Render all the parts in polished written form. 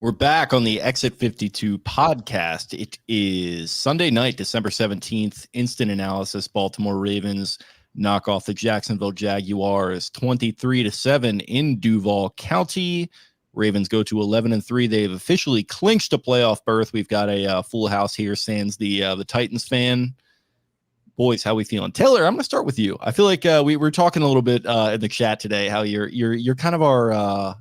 We're back on the Exit 52 podcast. It is Sunday night, December 17th. Instant analysis. Baltimore Ravens knock off the Jacksonville Jaguars 23-7 in Duval County. Ravens go to 11-3. They've officially clinched a playoff berth. We've got a full house here, sans the Titans fan. Boys, how we feeling? Taylor, I'm going to start with you. I feel like we were talking a little bit in the chat today how you're kind of our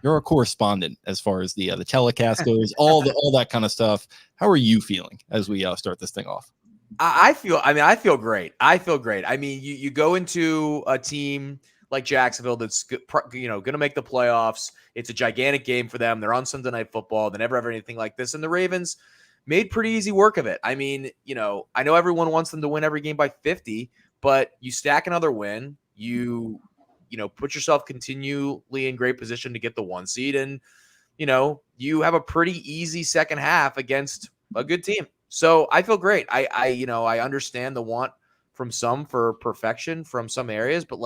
you're a correspondent as far as the telecast goes, all that kind of stuff. How are you feeling as we start this thing off? I feel great. I mean, you go into a team like Jacksonville that's going to make the playoffs. It's a gigantic game for them. They're on Sunday Night Football. They never have anything like this, and the Ravens made pretty easy work of it. I mean, I know everyone wants them to win every game by 50, but you stack another win. You put yourself continually in great position to get the 1 seed. And, you have a pretty easy second half against a good team. So I feel great. I understand the want from some for perfection from some areas, but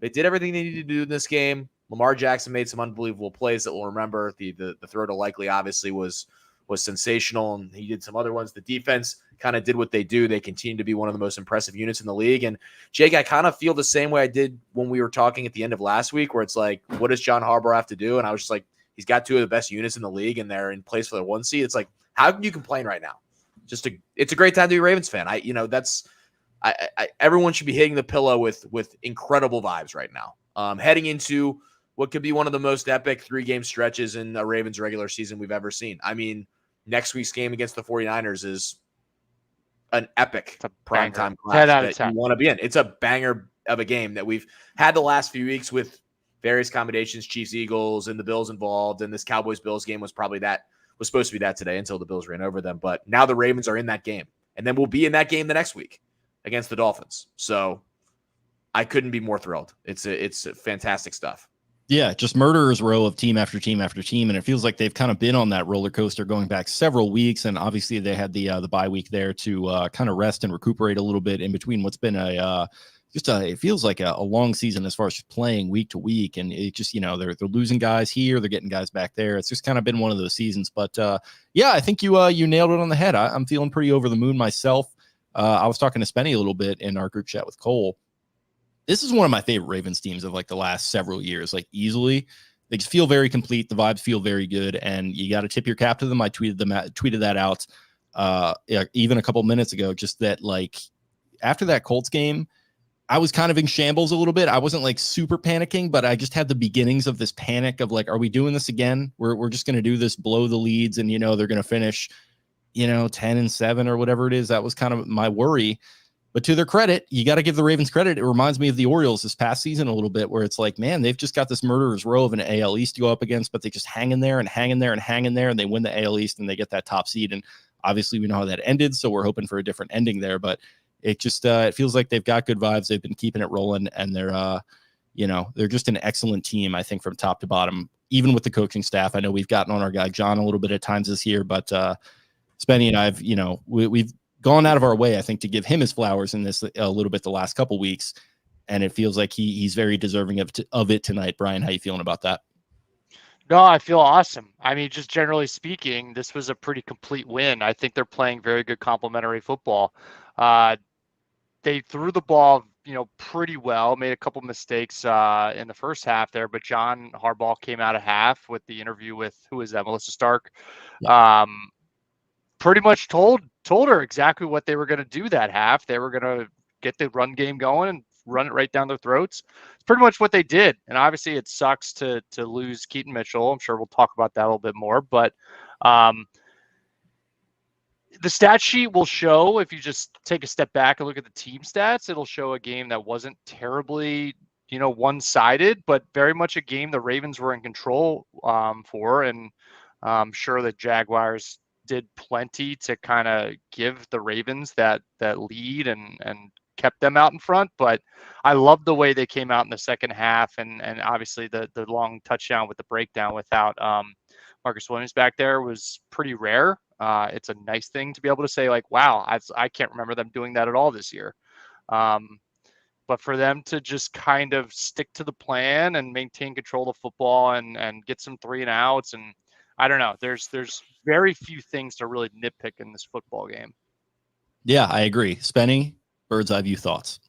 they did everything they needed to do in this game. Lamar Jackson made some unbelievable plays that we'll remember. The throw to Likely obviously was sensational, and he did some other ones. The defense kind of did what they do. They continue to be one of the most impressive units in the league. And Jake, I kind of feel the same way I did when we were talking at the end of last week, where it's like, what does John Harbaugh have to do? And I was just like, he's got 2 of the best units in the league, and they're in place for the 1 seed. It's like, how can you complain right now? It's a great time to be a Ravens fan. Everyone should be hitting the pillow with incredible vibes right now. Heading into what could be one of the most epic 3-game stretches in a Ravens regular season we've ever seen. I mean, next week's game against the 49ers is an epic primetime clash that you want to be in. It's a banger of a game that we've had the last few weeks with various combinations, Chiefs, Eagles, and the Bills involved. And this Cowboys-Bills game was supposed to be that today until the Bills ran over them. But now the Ravens are in that game. And then we'll be in that game the next week against the Dolphins. So I couldn't be more thrilled. It's fantastic stuff. Yeah, just murderer's row of team after team after team, and it feels like they've kind of been on that roller coaster going back several weeks. And obviously, they had the bye week there to kind of rest and recuperate a little bit in between what's been it feels like a long season as far as just playing week to week. And it just they're losing guys here, they're getting guys back there. It's just kind of been one of those seasons. But yeah, I think you nailed it on the head. I'm feeling pretty over the moon myself. I was talking to Spenny a little bit in our group chat with Cole. This is one of my favorite Ravens teams of the last several years, easily. They just feel very complete. The vibes feel very good, and you got to tip your cap to them. I tweeted that out even a couple minutes ago, just that after that Colts game, I was kind of in shambles a little bit. I wasn't super panicking, but I just had the beginnings of this panic of are we doing this again? We're just going to do this, blow the leads, and they're going to finish 10-7 or whatever it is. That was kind of my worry. But to their credit, you got to give the Ravens credit. It reminds me of the Orioles this past season a little bit, where it's man, they've just got this murderer's row of an AL East to go up against, but they just hang in there and hang in there and hang in there, and they win the AL East and they get that top seed. And obviously we know how that ended, so we're hoping for a different ending there. But it just it feels like they've got good vibes. They've been keeping it rolling, and they're they're just an excellent team, I think, from top to bottom, even with the coaching staff. I know we've gotten on our guy John a little bit at times this year, but Spenny and I've we've gone out of our way, I think, to give him his flowers in this a little bit the last couple weeks, and it feels like he's very deserving of it tonight. Brian, how you feeling about that? No, I feel awesome. I mean, just generally speaking, this was a pretty complete win. I think they're playing very good complementary football. They threw the ball, pretty well, made a couple mistakes in the first half there, but John Harbaugh came out of half with the interview with, who is that, Melissa Stark? Yeah. Pretty much told her exactly what they were going to do that half. They were going to get the run game going and run it right down their throats. It's pretty much what they did. And obviously it sucks to lose Keaton Mitchell. I'm sure we'll talk about that a little bit more, but the stat sheet will show, if you just take a step back and look at the team stats, it'll show a game that wasn't terribly, one-sided, but very much a game the Ravens were in control for. And I'm sure the Jaguars did plenty to kind of give the Ravens that lead and kept them out in front. But I love the way they came out in the second half, and obviously the long touchdown with the breakdown without Marcus Williams back there was pretty rare. It's a nice thing to be able to say, wow, I can't remember them doing that at all this year. But for them to just kind of stick to the plan and maintain control of football and get some 3 and outs, and I don't know. There's very few things to really nitpick in this football game. Yeah, I agree. Spenny, bird's eye view thoughts.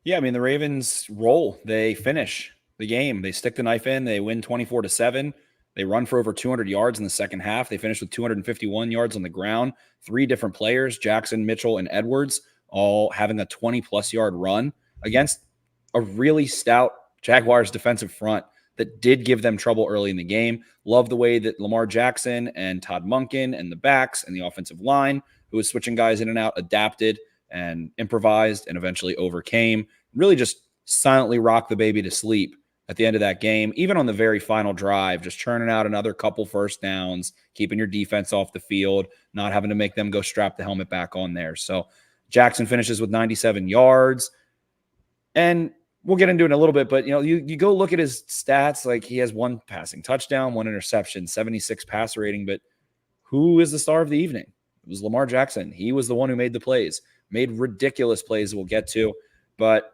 Yeah, I mean, the Ravens roll. They finish the game. They stick the knife in. They win 24-7. They run for over 200 yards in the second half. They finish with 251 yards on the ground. 3 different players, Jackson, Mitchell, and Edwards, all having a 20-plus yard run against a really stout Jaguars defensive front that did give them trouble early in the game. Love the way that Lamar Jackson and Todd Monken and the backs and the offensive line, who was switching guys in and out, adapted and improvised and eventually overcame. Really just silently rocked the baby to sleep at the end of that game. Even on the very final drive, just churning out another couple first downs, keeping your defense off the field, not having to make them go strap the helmet back on there. So Jackson finishes with 97 yards. And we'll get into it in a little bit, but you go look at his stats. Like, he has 1 passing touchdown, 1 interception, 76 passer rating. But who is the star of the evening? It was Lamar Jackson. He was the one who made the plays, made ridiculous plays we'll get to. But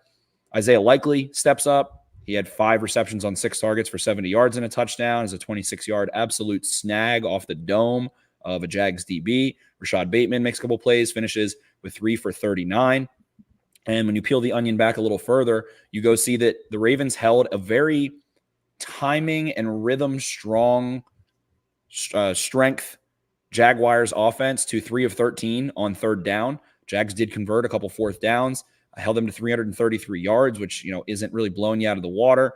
Isaiah Likely steps up. He had 5 receptions on 6 targets for 70 yards and a touchdown. As a 26-yard absolute snag off the dome of a Jags DB. Rashad Bateman makes a couple plays, finishes with 3 for 39. And when you peel the onion back a little further, you go see that the Ravens held a very timing and rhythm strong strength Jaguars offense to 3 of 13 on third down. Jags did convert a couple fourth downs. I held them to 333 yards, which, isn't really blowing you out of the water.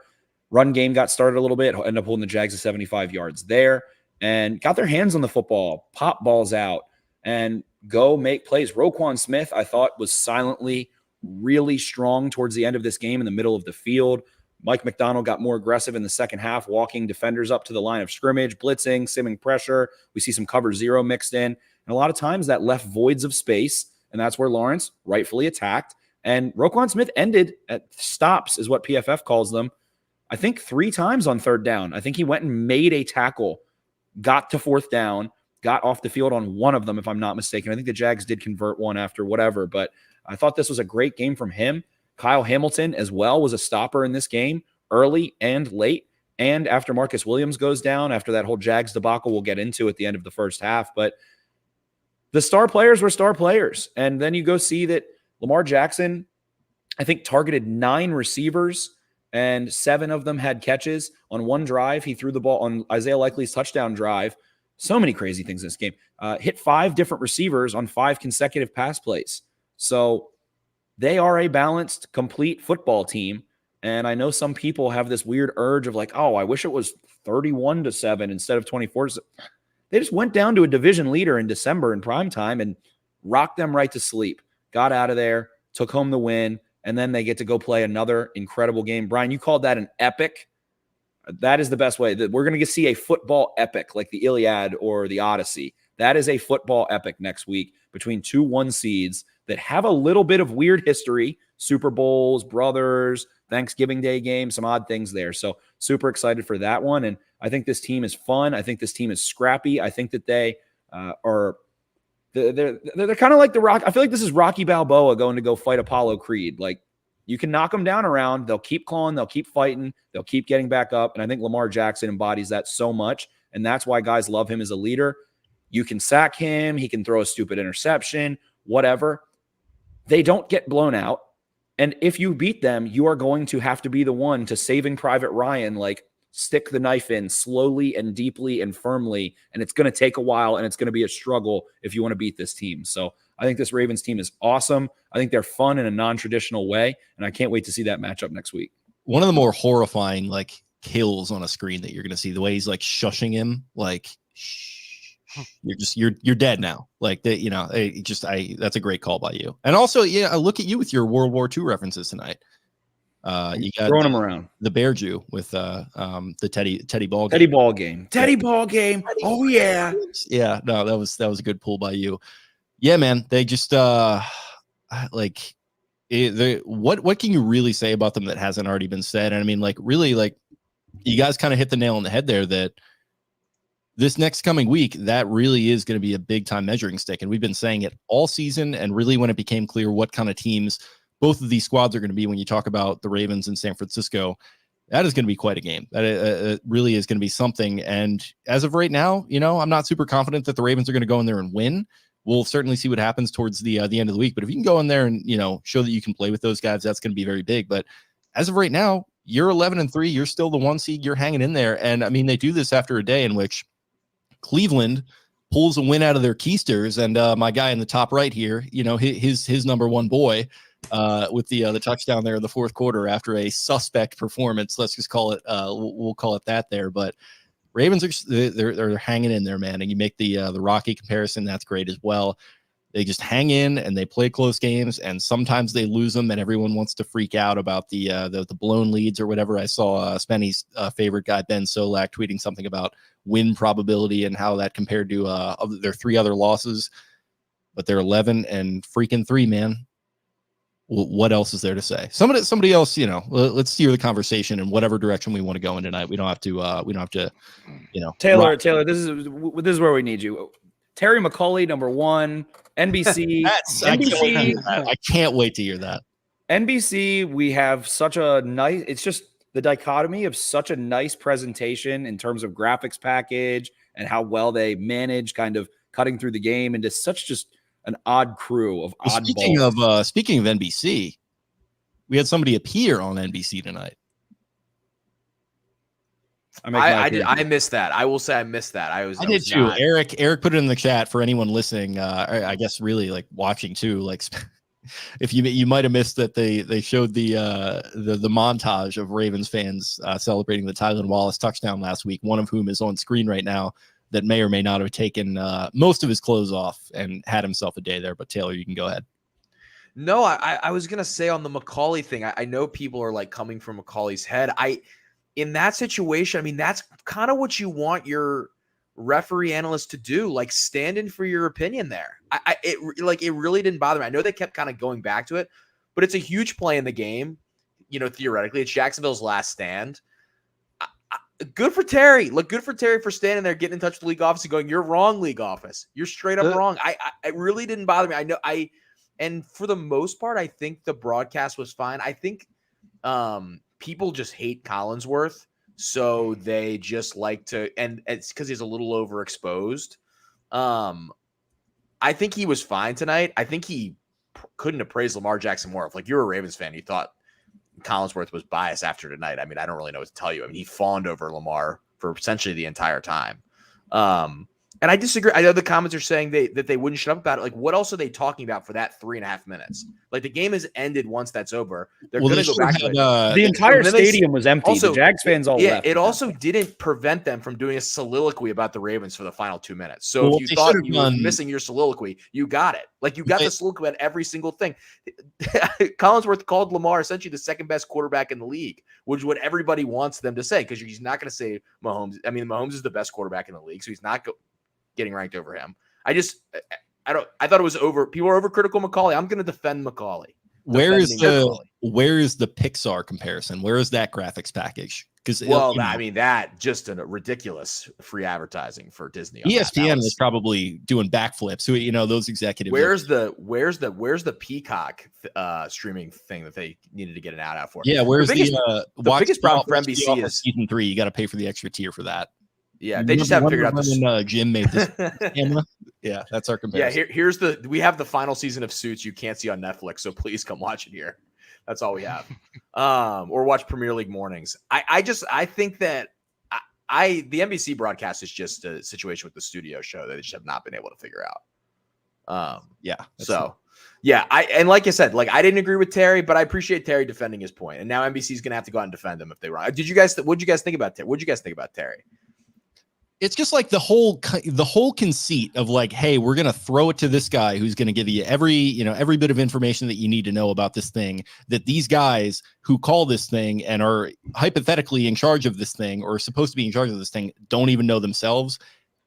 Run game got started a little bit, ended up holding the Jags to 75 yards there, and got their hands on the football, pop balls out, and go make plays. Roquan Smith, I thought, was silently really strong towards the end of this game in the middle of the field. Mike McDonald got more aggressive in the second half, walking defenders up to the line of scrimmage, blitzing, simming pressure. We see some cover 0 mixed in. And a lot of times that left voids of space, and that's where Lawrence rightfully attacked. And Roquan Smith ended at stops, is what PFF calls them, I think 3 times on third down. I think he went and made a tackle, got to fourth down, got off the field on one of them, if I'm not mistaken. I think the Jags did convert one after whatever, but I thought this was a great game from him. Kyle Hamilton as well was a stopper in this game, early and late. And after Marcus Williams goes down, after that whole Jags debacle we'll get into at the end of the first half. But the star players were star players. And then you go see that Lamar Jackson, I think, targeted 9 receivers, and 7 of them had catches. On one drive, he threw the ball on Isaiah Likely's touchdown drive. So many crazy things in this game. Hit 5 different receivers on 5 consecutive pass plays. So they are a balanced, complete football team. And I know some people have this weird urge of like, oh, I wish it was 31-7 instead of 24. They just went down to a division leader in December in primetime and rocked them right to sleep. Got out of there, took home the win, and then they get to go play another incredible game. Brian, you called that an epic. That is the best way. That we're going to see a football epic like the Iliad or the Odyssey. That is a football epic next week between 2 1 seeds that have a little bit of weird history, Super Bowls, brothers, Thanksgiving Day games, some odd things there. So super excited for that one. And I think this team is fun. I think this team is scrappy. I think that they are they're kind of like the Rock. I feel like this is Rocky Balboa going to go fight Apollo Creed. Like, you can knock them down around. They'll keep clawing. They'll keep fighting. They'll keep getting back up. And I think Lamar Jackson embodies that so much. And that's why guys love him as a leader. You can sack him. He can throw a stupid interception, whatever. They don't get blown out. And if you beat them, you are going to have to be the one to Saving Private Ryan, like stick the knife in slowly and deeply and firmly. And it's going to take a while, and it's going to be a struggle if you want to beat this team. So I think this Ravens team is awesome. I think they're fun in a non-traditional way, and I can't wait to see that matchup next week. One of the more horrifying kills on a screen that you're going to see, the way he's shushing him, shh. You're dead now. That's a great call by you. And also, I look at you with your World War II references tonight. You got throwing them around. The Bear Jew with the Teddy Ball game. Teddy Ball game. Oh yeah. Yeah, no, that was a good pull by you. Yeah, man. They just what can you really say about them that hasn't already been said? And I mean, really, you guys kind of hit the nail on the head there that this next coming week, that really is going to be a big time measuring stick. And we've been saying it all season. And really, when it became clear what kind of teams both of these squads are going to be, when you talk about the Ravens in San Francisco, That is going to be quite a game. That really is going to be something. And as of right now, I'm not super confident that the Ravens are going to go in there and win. We'll certainly see what happens towards the end of the week. But if you can go in there and, show that you can play with those guys, that's going to be very big. But as of right now, you're 11-3. You're still the 1 seed. You're hanging in there. And I mean, they do this after a day in which Cleveland pulls a win out of their keisters. And my guy in the top right here, his number one boy, with the touchdown there in the fourth quarter after a suspect performance. Let's just call it, we'll call it that there. But Ravens they're hanging in there, man. And you make the Rocky comparison, that's great as well. They just hang in and they play close games, and sometimes they lose them, and everyone wants to freak out about the blown leads or whatever. I saw Spenny's favorite guy Ben Solak tweeting something about win probability and how that compared to their 3 other losses, but they're 11-3, man. What else is there to say? Somebody else, let's steer the conversation in whatever direction we want to go in tonight. We don't have to, Taylor, this is where we need you. Terry McAuley, number 1, NBC. I can't wait to hear that. NBC, we have such a nice, it's just the dichotomy of such a nice presentation in terms of graphics package and how well they manage kind of cutting through the game into such just an odd crew of odd balls. Speaking of NBC, we had somebody appear on NBC tonight. I missed that. I will say I missed that. I did too. Not. Eric put it in the chat for anyone listening. I guess really like watching too. Like if you might have missed that they showed the montage of Ravens fans celebrating the Tylan Wallace touchdown last week. One of whom is on screen right now. That may or may not have taken most of his clothes off and had himself a day there. But Taylor, you can go ahead. No, I was gonna say on the McAuley thing. I know people are like coming from McAuley's head. In that situation, I mean, that's kind of what you want your referee analyst to do, like stand in for your opinion there. It really didn't bother me. I know they kept kind of going back to it, but it's a huge play in the game. Theoretically, it's Jacksonville's last stand. Good for Terry. Look, good for Terry for standing there, getting in touch with the league office and going, "You're wrong, league office. You're straight up wrong." It really didn't bother me. And for the most part, I think the broadcast was fine. I think people just hate Collinsworth, so they just like to, and it's because he's a little overexposed. I think he was fine tonight. I think he couldn't have praised Lamar Jackson more. If like you're a Ravens fan, you thought Collinsworth was biased after tonight. I mean, I don't really know what to tell you. I mean, he fawned over Lamar for essentially the entire time. And I disagree. I know the comments are saying that they wouldn't shut up about it. Like, what else are they talking about for that 3.5 minutes? Like, the game is ended once that's over. They're going to go back to it. The entire stadium was empty. Also, the Jags fans all left. It also didn't prevent them from doing a soliloquy about the Ravens for the final 2 minutes. So if you thought you were missing your soliloquy, you got it. Like, you got the soliloquy about every single thing. Collinsworth called Lamar essentially the second best quarterback in the league, which is what everybody wants them to say, because he's not going to say Mahomes. I mean, Mahomes is the best quarterback in the league, so he's not getting ranked over him. I thought it was over. People are overcritical McAuley. I'm going to defend McAuley. Where is the Pixar comparison? Where is that graphics package? Because that just a ridiculous free advertising for Disney. ESPN was probably doing backflips. So those executives. Where's the Peacock streaming thing that they needed to get an ad out for? Yeah, where's the biggest problem for NBC is season 3. You got to pay for the extra tier for that. Yeah, they just haven't figured out this. When Jim made this camera. Yeah, that's our comparison. Yeah, we have the final season of Suits you can't see on Netflix, so please come watch it here. That's all we have. Or watch Premier League mornings. I think that the NBC broadcast is just a situation with the studio show that they just have not been able to figure out. And like I said, like I didn't agree with Terry, but I appreciate Terry defending his point. And now NBC is going to have to go out and defend him if they wrong. What'd you guys think about Terry? What'd you guys think about Terry? It's just like the whole conceit of like, hey, we're going to throw it to this guy who's going to give you every bit of information that you need to know about this thing, that these guys who call this thing and are hypothetically in charge of this thing or supposed to be in charge of this thing don't even know themselves.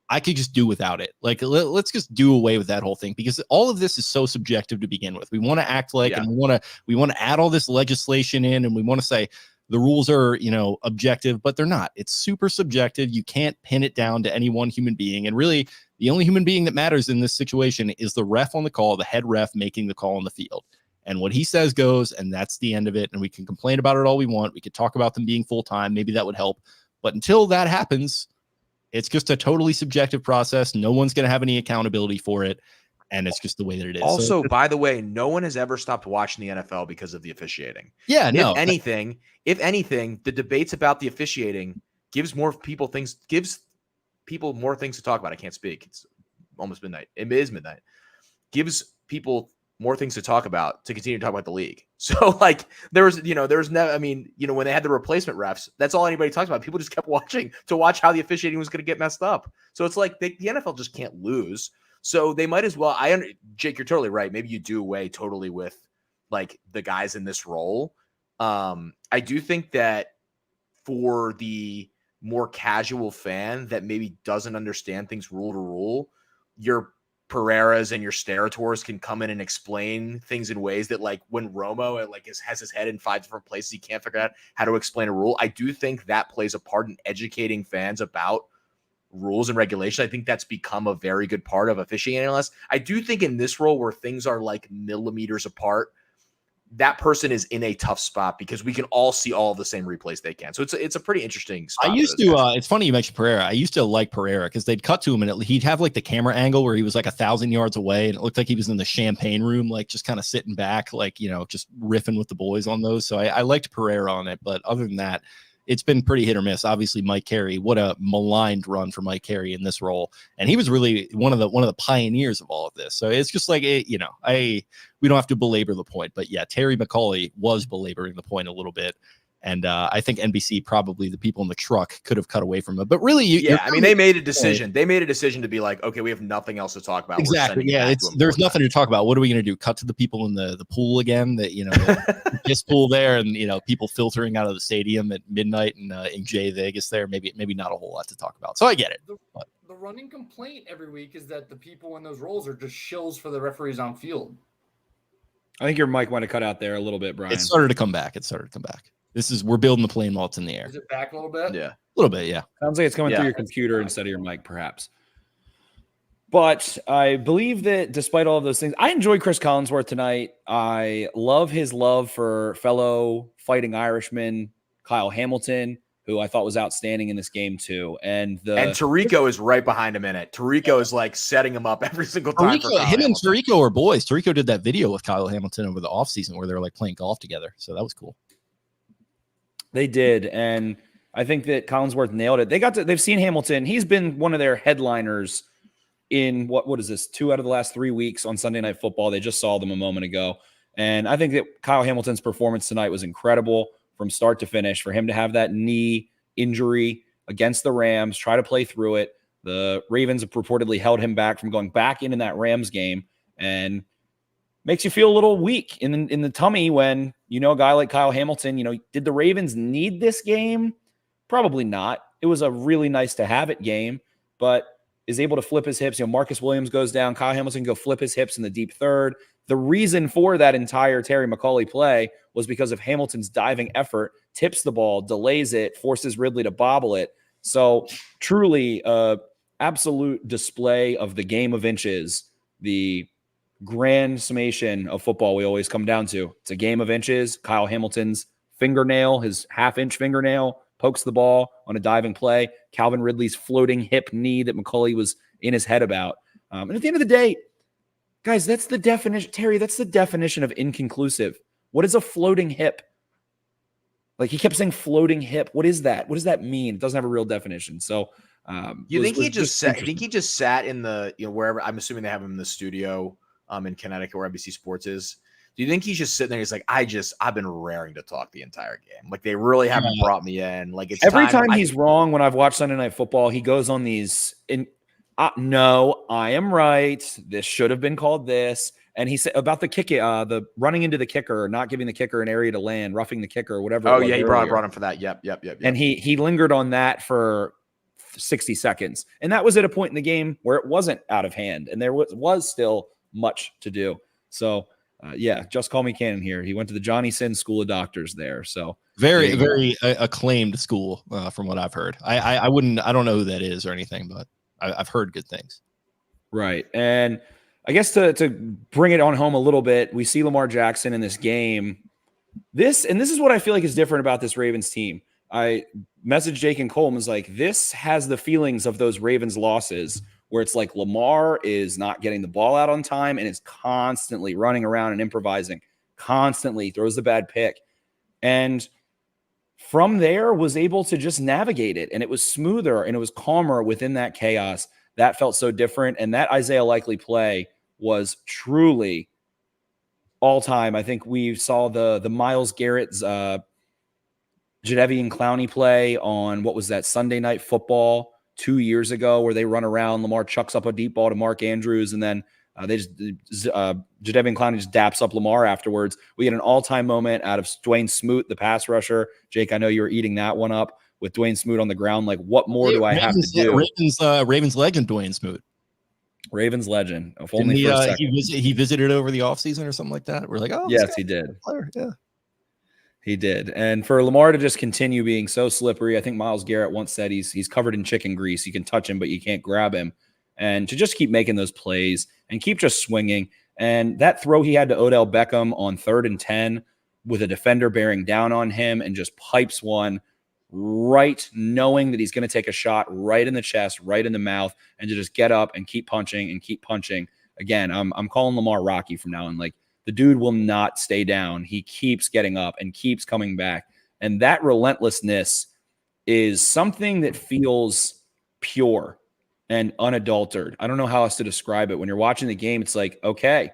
I could just do without it. Like, let's just do away with that whole thing, because all of this is so subjective to begin with. We want to act like, and we want to add all this legislation in, and we want to say, the rules are, objective, but they're not. It's super subjective. You can't pin it down to any one human being. And really, the only human being that matters in this situation is the ref on the call, the head ref making the call on the field. and what he says goes, and that's the end of it. And we can complain about it all we want. We could talk about them being full-time. Maybe that would help. But until that happens, it's just a totally subjective process. No one's going to have any accountability for it. And it's just the way that it is. Also, by the way, no one has ever stopped watching the NFL because of the officiating. Yeah, no. If anything, the debates about the officiating gives people more things to talk about. I can't speak. It's almost midnight. It is midnight. Gives people more things to talk about to continue to talk about the league. So like when they had the replacement refs, that's all anybody talks about. People just kept watching to watch how the officiating was going to get messed up. So it's like the NFL just can't lose. So they might as well. Jake, you're totally right. Maybe you do away totally with like the guys in this role. I do think that for the more casual fan that maybe doesn't understand things rule to rule, your Pereiras and your Sterators can come in and explain things in ways that, like, when Romo has his head in 5 different places, he can't figure out how to explain a rule. I do think that plays a part in educating fans about rules and regulation. I think that's become a very good part of officiating analysts. I do think in this role where things are like millimeters apart, that person is in a tough spot because we can all see all the same replays they can. So it's a pretty interesting spot. I used to, it's funny you mentioned Pereira. I used to like Pereira because they'd cut to him and he'd have like the camera angle where he was like 1,000 yards away and it looked like he was in the champagne room, like just kind of sitting back, like, just riffing with the boys on those. So I liked Pereira on it. But other than that, it's been pretty hit or miss. Obviously, Mike Carey, what a maligned run for Mike Carey in this role, and he was really one of the pioneers of all of this. So it's just like we don't have to belabor the point, but yeah, Terry McAulay was belaboring the point a little bit, and I think NBC, probably the people in the truck, could have cut away from it. But really, they made a decision. They made a decision to be like, okay, we have nothing else to talk about. Exactly. Yeah, there's nothing to talk about. What are we going to do? Cut to the people in the pool again? That this pool there, and people filtering out of the stadium at midnight and in Jay Vegas there. Maybe not a whole lot to talk about. So I get it. The running complaint every week is that the people in those roles are just shills for the referees on field. I think your mic might have cut out there a little bit, Brian. It started to come back. We're building the plane while it's in the air. Is it back a little bit? Yeah. A little bit, yeah. Sounds like it's coming through your computer instead of your mic, perhaps. But I believe that despite all of those things, I enjoyed Chris Collinsworth tonight. I love his love for fellow fighting Irishman Kyle Hamilton, who I thought was outstanding in this game too. And Tirico is right behind him in it. Tirico is like setting him up every single time. Him and Tirico are boys. Tirico did that video with Kyle Hamilton over the offseason where they were like playing golf together. So that was cool. They did, and I think that Collinsworth nailed it. They've seen Hamilton. He's been one of their headliners in what is this? 2 out of the last 3 weeks on Sunday Night Football. They just saw them a moment ago, and I think that Kyle Hamilton's performance tonight was incredible from start to finish. For him to have that knee injury against the Rams, try to play through it. The Ravens have reportedly held him back from going back into that Rams game, and makes you feel a little weak in the tummy when a guy like Kyle Hamilton. Did the Ravens need this game? Probably not. It was a really nice to have it game, but is able to flip his hips. Marcus Williams goes down. Kyle Hamilton go flip his hips in the deep third. The reason for that entire Terry McAulay play was because of Hamilton's diving effort, tips the ball, delays it, forces Ridley to bobble it. So truly absolute display of the game of inches, the grand summation of football we always come down to. It's a game of inches. Kyle Hamilton's fingernail, his half-inch fingernail, pokes the ball on a diving play. Calvin Ridley's floating hip knee that McCauley was in his head about. And at the end of the day, guys, that's the definition. Terry, that's the definition of inconclusive. What is a floating hip? Like, he kept saying floating hip. What is that? What does that mean? It doesn't have a real definition. So you think he just sat in the, wherever, I'm assuming they have him in the studio in Connecticut where NBC Sports is. Do you think he's just sitting there? He's like, I've been raring to talk the entire game. Like, they really haven't brought me in. Like, it's every time he's wrong. When I've watched Sunday Night Football, he goes on these no, I am right. This should have been called this. And he said about the kick, the running into the kicker, not giving the kicker an area to land, roughing the kicker, or whatever. Oh yeah, he brought him for that. Yep. And he lingered on that for 60 seconds, and that was at a point in the game where it wasn't out of hand, and there was still much to do. So just call me Cannon here. He went to the Johnny Sin School of Doctors there. So very acclaimed school from what I've heard. I don't know who that is or anything, but I've heard good things. Right. And I guess to bring it on home a little bit, we see Lamar Jackson in this game. This is what I feel like is different about this Ravens team. I messaged Jake and Cole and was like, this has the feelings of those Ravens losses where it's like Lamar is not getting the ball out on time and is constantly running around and improvising, constantly throws the bad pick. And from there was able to just navigate it. And it was smoother and it was calmer within that chaos. That felt so different. And that Isaiah Likely play was truly all time. I think we saw the Myles Garrett's Jadeveon Clowney play on what was that Sunday Night Football 2 years ago, where they run around. Lamar chucks up a deep ball to Mark Andrews, and then Jadeveon Clowney just daps up Lamar afterwards. We get an all-time moment out of Dwayne Smoot, the pass rusher. Jake, I know you were eating that one up with Dwayne Smoot on the ground. Like, what more do I have to do? Ravens legend Dwayne Smoot. Ravens legend. If only for a second. He visited over the offseason or something like that. We're like, oh, yes, he did. Yeah. He did. And for Lamar to just continue being so slippery, I think Myles Garrett once said he's covered in chicken grease. You can touch him, but you can't grab him. And to just keep making those plays and keep just swinging. And that throw he had to Odell Beckham on 3rd and 10 with a defender bearing down on him and just pipes one right, knowing that he's going to take a shot right in the chest, right in the mouth, and to just get up and keep punching and keep punching. Again, I'm calling Lamar Rocky from now on. Like, the dude will not stay down. He keeps getting up and keeps coming back. And that relentlessness is something that feels pure and unadulterated. I don't know how else to describe it. When you're watching the game, it's like, okay,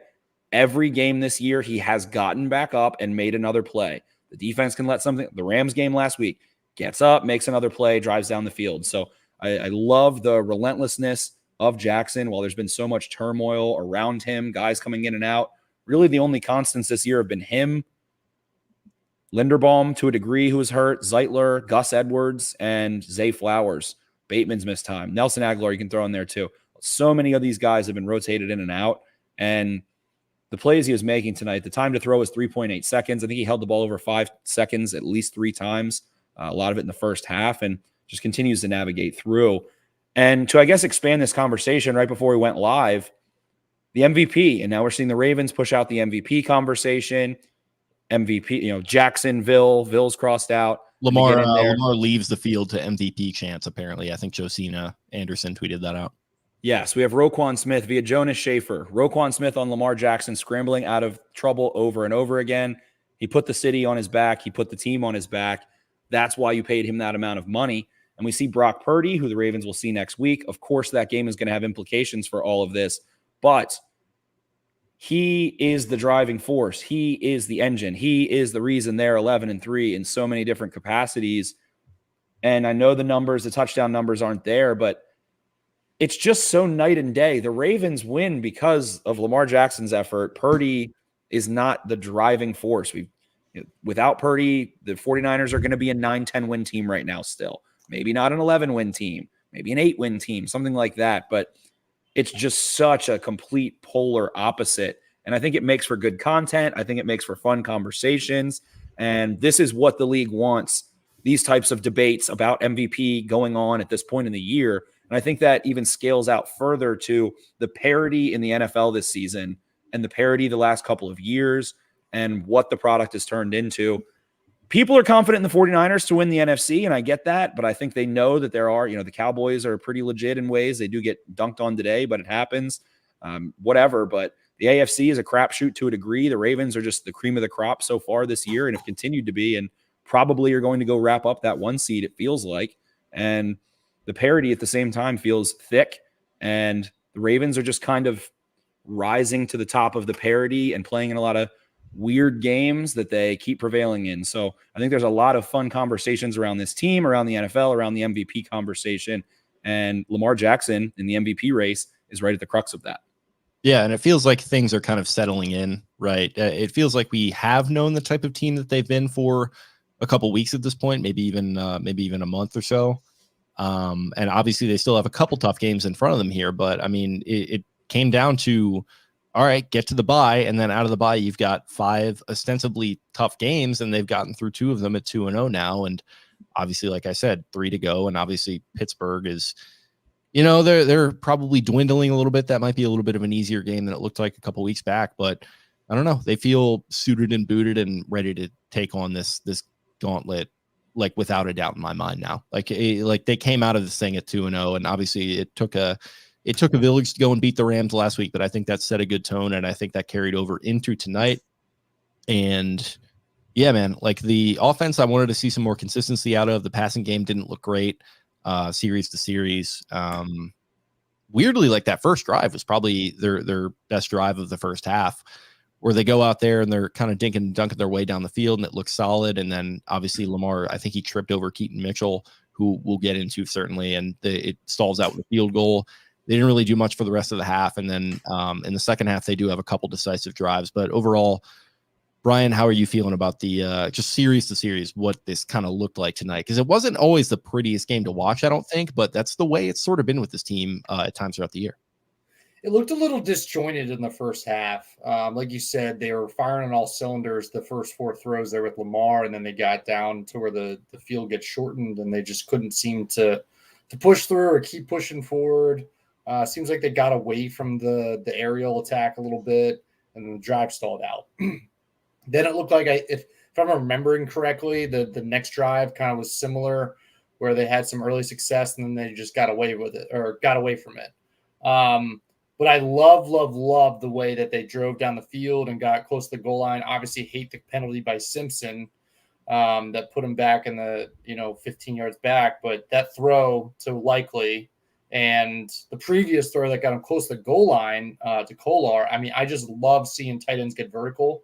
every game this year, he has gotten back up and made another play. The defense can let something. The Rams game last week, gets up, makes another play, drives down the field. So I love the relentlessness of Jackson. While there's been so much turmoil around him, guys coming in and out, really the only constants this year have been him, Linderbaum to a degree who was hurt, Zeitler, Gus Edwards, and Zay Flowers. Bateman's missed time. Nelson Aguilar you can throw in there too. So many of these guys have been rotated in and out. And the plays he was making tonight, the time to throw was 3.8 seconds. I think he held the ball over 5 seconds at least 3 times, a lot of it in the first half, and just continues to navigate through. And to, I guess, expand this conversation right before we went live, the MVP, and now we're seeing the Ravens push out the MVP conversation. MVP, Jacksonville, Ville's crossed out. Lamar leaves the field to MVP chance, apparently. I think Josina Anderson tweeted that out. Yes, we have Roquan Smith via Jonas Schaefer. Roquan Smith on Lamar Jackson scrambling out of trouble over and over again. He put the city on his back. He put the team on his back. That's why you paid him that amount of money. And we see Brock Purdy, who the Ravens will see next week. Of course, that game is going to have implications for all of this. But he is the driving force. He is the engine. He is the reason they're 11-3 in so many different capacities. And I know the touchdown numbers aren't there, but it's just so night and day. The Ravens win because of Lamar Jackson's effort. Purdy is not the driving force. Without Purdy, the 49ers are going to be a 9-10 win team right now still. Maybe not an 11-win team, maybe an 8-win team, something like that. But it's just such a complete polar opposite. And I think it makes for good content. I think it makes for fun conversations. And this is what the league wants, these types of debates about MVP going on at this point in the year. And I think that even scales out further to the parity in the NFL this season and the parity the last couple of years and what the product has turned into. People are confident in the 49ers to win the NFC, and I get that, but I think they know that there are, the Cowboys are pretty legit in ways. They do get dunked on today, but it happens. Whatever, but the AFC is a crapshoot to a degree. The Ravens are just the cream of the crop so far this year and have continued to be, and probably are going to go wrap up that 1 seed, it feels like. And the parity at the same time feels thick, and the Ravens are just kind of rising to the top of the parity and playing in a lot of weird games that they keep prevailing in. So I think there's a lot of fun conversations around this team, around the NFL, around the MVP conversation, and Lamar Jackson in the MVP race is right at the crux of that. Yeah, and it feels like things are kind of settling in, right? It feels like we have known the type of team that they've been for a couple weeks at this point, maybe even a month or so. And obviously they still have a couple tough games in front of them here, but I mean, it came down to, all right, get to the bye, and then out of the bye, you've got 5 ostensibly tough games, and they've gotten through 2 of them at 2-0 now. And obviously, like I said, 3 to go. And obviously Pittsburgh is You know, they're probably dwindling a little bit. That might be a little bit of an easier game than it looked like a couple weeks back, but I don't know. They feel suited and booted and ready to take on this gauntlet, like without a doubt in my mind now. Like they came out of this thing at 2-0, and obviously it took a village to go and beat the Rams last week, but I think that set a good tone, and I think that carried over into tonight. And yeah, man, like the offense, I wanted to see some more consistency out of. The passing game didn't look great. Series to series. Weirdly, like that first drive was probably their best drive of the first half, where they go out there and they're kind of dunking their way down the field, and it looks solid. And then obviously Lamar, I think he tripped over Keaton Mitchell, who we'll get into certainly, and it stalls out with a field goal. They didn't really do much for the rest of the half, and then in the second half they do have a couple decisive drives, but overall, Brian, how are you feeling about the just series to series, what this kind of looked like tonight? Because it wasn't always the prettiest game to watch, I don't think, but that's the way it's sort of been with this team at times throughout the year. It looked a little disjointed in the first half. Like you said, they were firing on all cylinders the first 4 throws there with Lamar, and then they got down to where the field gets shortened, and they just couldn't seem to push through or keep pushing forward. Seems like they got away from the aerial attack a little bit, and the drive stalled out. Then it looked like, if I'm remembering correctly, the next drive kind of was similar, where they had some early success and then they just got away with it, or got away from it. But I love the way that they drove down the field and got close to the goal line. Obviously hate the penalty by Simpson that put him back in the 15 yards back, but that throw to Likely and the previous throw that got him close to the goal line to Kolar. I mean, I just love seeing tight ends get vertical,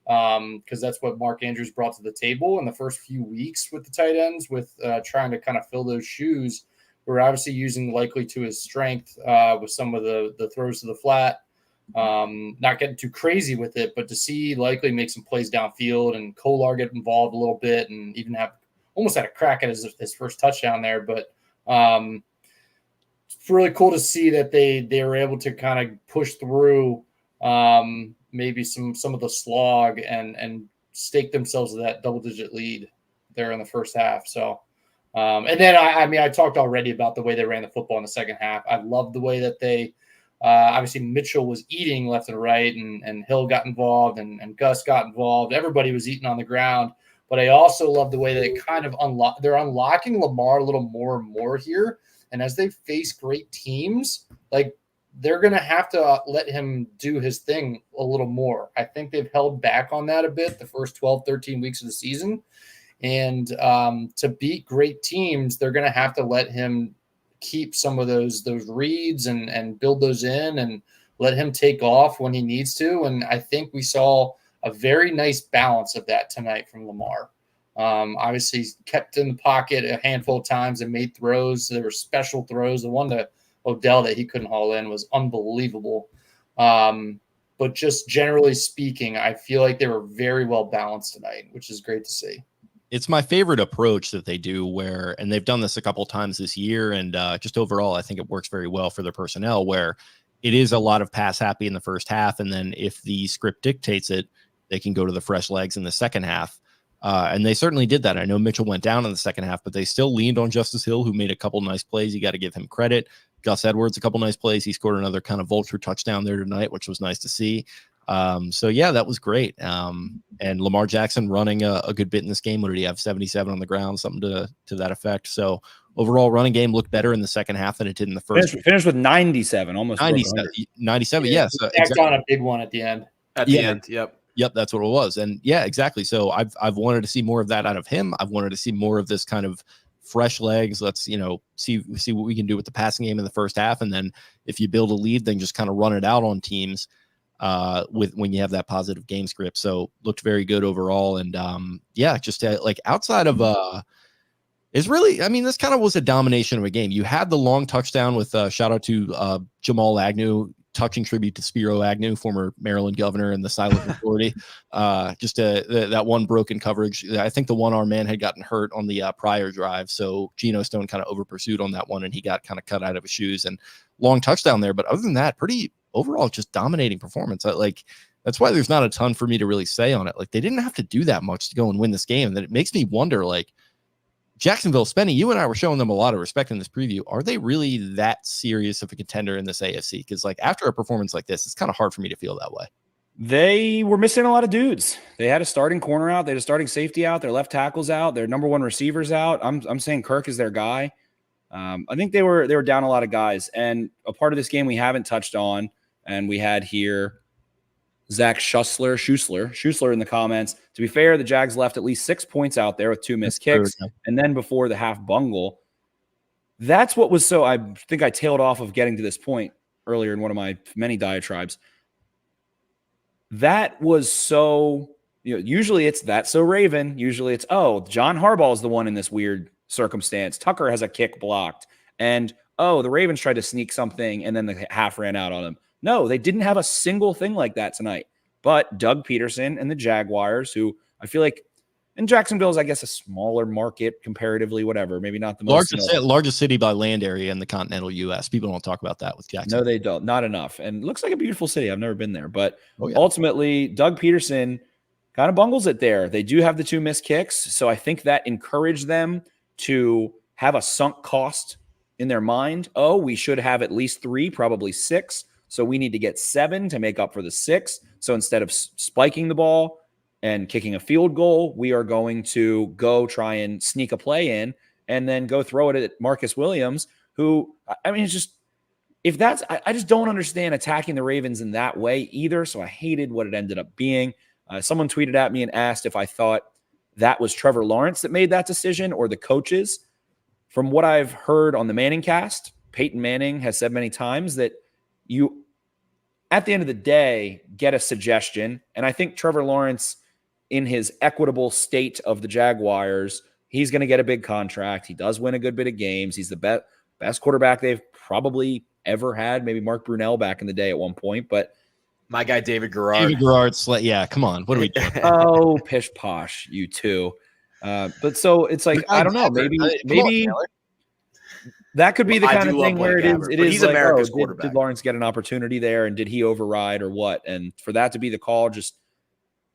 because that's what Mark Andrews brought to the table in the first few weeks with the tight ends, with trying to kind of fill those shoes. We're obviously using Likely to his strength with some of the throws to the flat, not getting too crazy with it, but to see Likely make some plays downfield and Kolar get involved a little bit and even almost had a crack at his first touchdown there. But it's really cool to see that they were able to kind of push through maybe some of the slog and stake themselves to that double-digit lead there in the first half. So, and then I talked already about the way they ran the football in the second half. I love the way that they obviously Mitchell was eating left and right, and Hill got involved, and Gus got involved. Everybody was eating on the ground. But I also love the way they kind of they're unlocking Lamar a little more and more here. And as they face great teams, like, they're going to have to let him do his thing a little more. I think they've held back on that a bit the first 12, 13 weeks of the season. And to beat great teams, they're going to have to let him keep some of those reads and build those in and let him take off when he needs to. And I think we saw a very nice balance of that tonight from Lamar. Obviously, he's kept in the pocket a handful of times and made throws. There were special throws. The one to Odell that he couldn't haul in was unbelievable. But just generally speaking, I feel like they were very well balanced tonight, which is great to see. It's my favorite approach that they do and they've done this a couple times this year. And just overall, I think it works very well for their personnel, where it is a lot of pass happy in the first half. And then if the script dictates it, they can go to the fresh legs in the second half. And they certainly did that. I know Mitchell went down in the second half, but they still leaned on Justice Hill, who made a couple nice plays. You got to give him credit. Gus Edwards, a couple nice plays. He scored another kind of vulture touchdown there tonight, which was nice to see. So yeah, that was great. And Lamar Jackson running a good bit in this game. What did he have? 77 on the ground, something to that effect. So overall, running game looked better in the second half than it did in the first. Finished with 97, almost 97. Yes. Yeah, exactly. On a big one at the end. At the end, yep. Yep, that's what it was. And yeah, exactly. So I've wanted to see more of that out of him. I've wanted to see more of this kind of fresh legs. Let's, see what we can do with the passing game in the first half. And then if you build a lead, then just kind of run it out on teams when you have that positive game script. So looked very good overall. And just like outside of is really, this kind of was a domination of a game. You had the long touchdown with shout out to Jamal Agnew, touching tribute to Spiro Agnew, former Maryland governor and the silent majority. That one broken coverage. I think the one-arm man had gotten hurt on the prior drive, so Geno Stone kind of over pursued on that one, and he got kind of cut out of his shoes. And long touchdown there, but other than that, pretty overall just dominating performance. That's why there's not a ton for me to really say on it. Like, they didn't have to do that much to go and win this game, and that it makes me wonder, like, Jacksonville, Spenny, you and I were showing them a lot of respect in this preview. Are they really that serious of a contender in this AFC? Because like after a performance like this, it's kind of hard for me to feel that way. They were missing a lot of dudes. They had a starting corner out. They had a starting safety out. Their left tackles out. Their number one receivers out. I'm saying Kirk is their guy. I think they were down a lot of guys. And a part of this game we haven't touched on, and we had here Zach Schussler in the comments. To be fair, the Jags left at least 6 points out there with 2 missed kicks. And then before the half bungle, that's what was so, I think I tailed off of getting to this point earlier in one of my many diatribes. That was so, usually it's that's so Raven. Usually it's, John Harbaugh is the one in this weird circumstance. Tucker has a kick blocked. And, the Ravens tried to sneak something and then the half ran out on them. No, they didn't have a single thing like that tonight. But Doug Peterson and the Jaguars, who I feel like, and Jacksonville is, I guess, a smaller market comparatively, whatever. Maybe not the most. Largest city by land area in the continental U.S. People don't talk about that with Jacksonville. No, they don't. Not enough. And it looks like a beautiful city. I've never been there. But ultimately, Doug Peterson kind of bungles it there. They do have the 2 missed kicks. So I think that encouraged them to have a sunk cost in their mind. We should have at least 3, probably 6. So we need to get 7 to make up for the 6. So instead of spiking the ball and kicking a field goal, we are going to go try and sneak a play in and then go throw it at Marcus Williams, who, I mean, it's just, if that's, I just don't understand attacking the Ravens in that way either. So I hated what it ended up being. Someone tweeted at me and asked if I thought that was Trevor Lawrence that made that decision or the coaches. From what I've heard on the Manning cast, Peyton Manning has said many times that you, at the end of the day, get a suggestion. And I think Trevor Lawrence, in his equitable state of the Jaguars, he's going to get a big contract. He does win a good bit of games. He's the best quarterback they've probably ever had. Maybe Mark Brunell back in the day at one point. But my guy, David Garrard. Yeah, come on. What are we doing? Oh, pish posh, you two. But so it's like, I don't know. Maybe that could be the kind of thing where it is. He's like, America's quarterback. Did Lawrence get an opportunity there, and did he override or what? And for that to be the call, just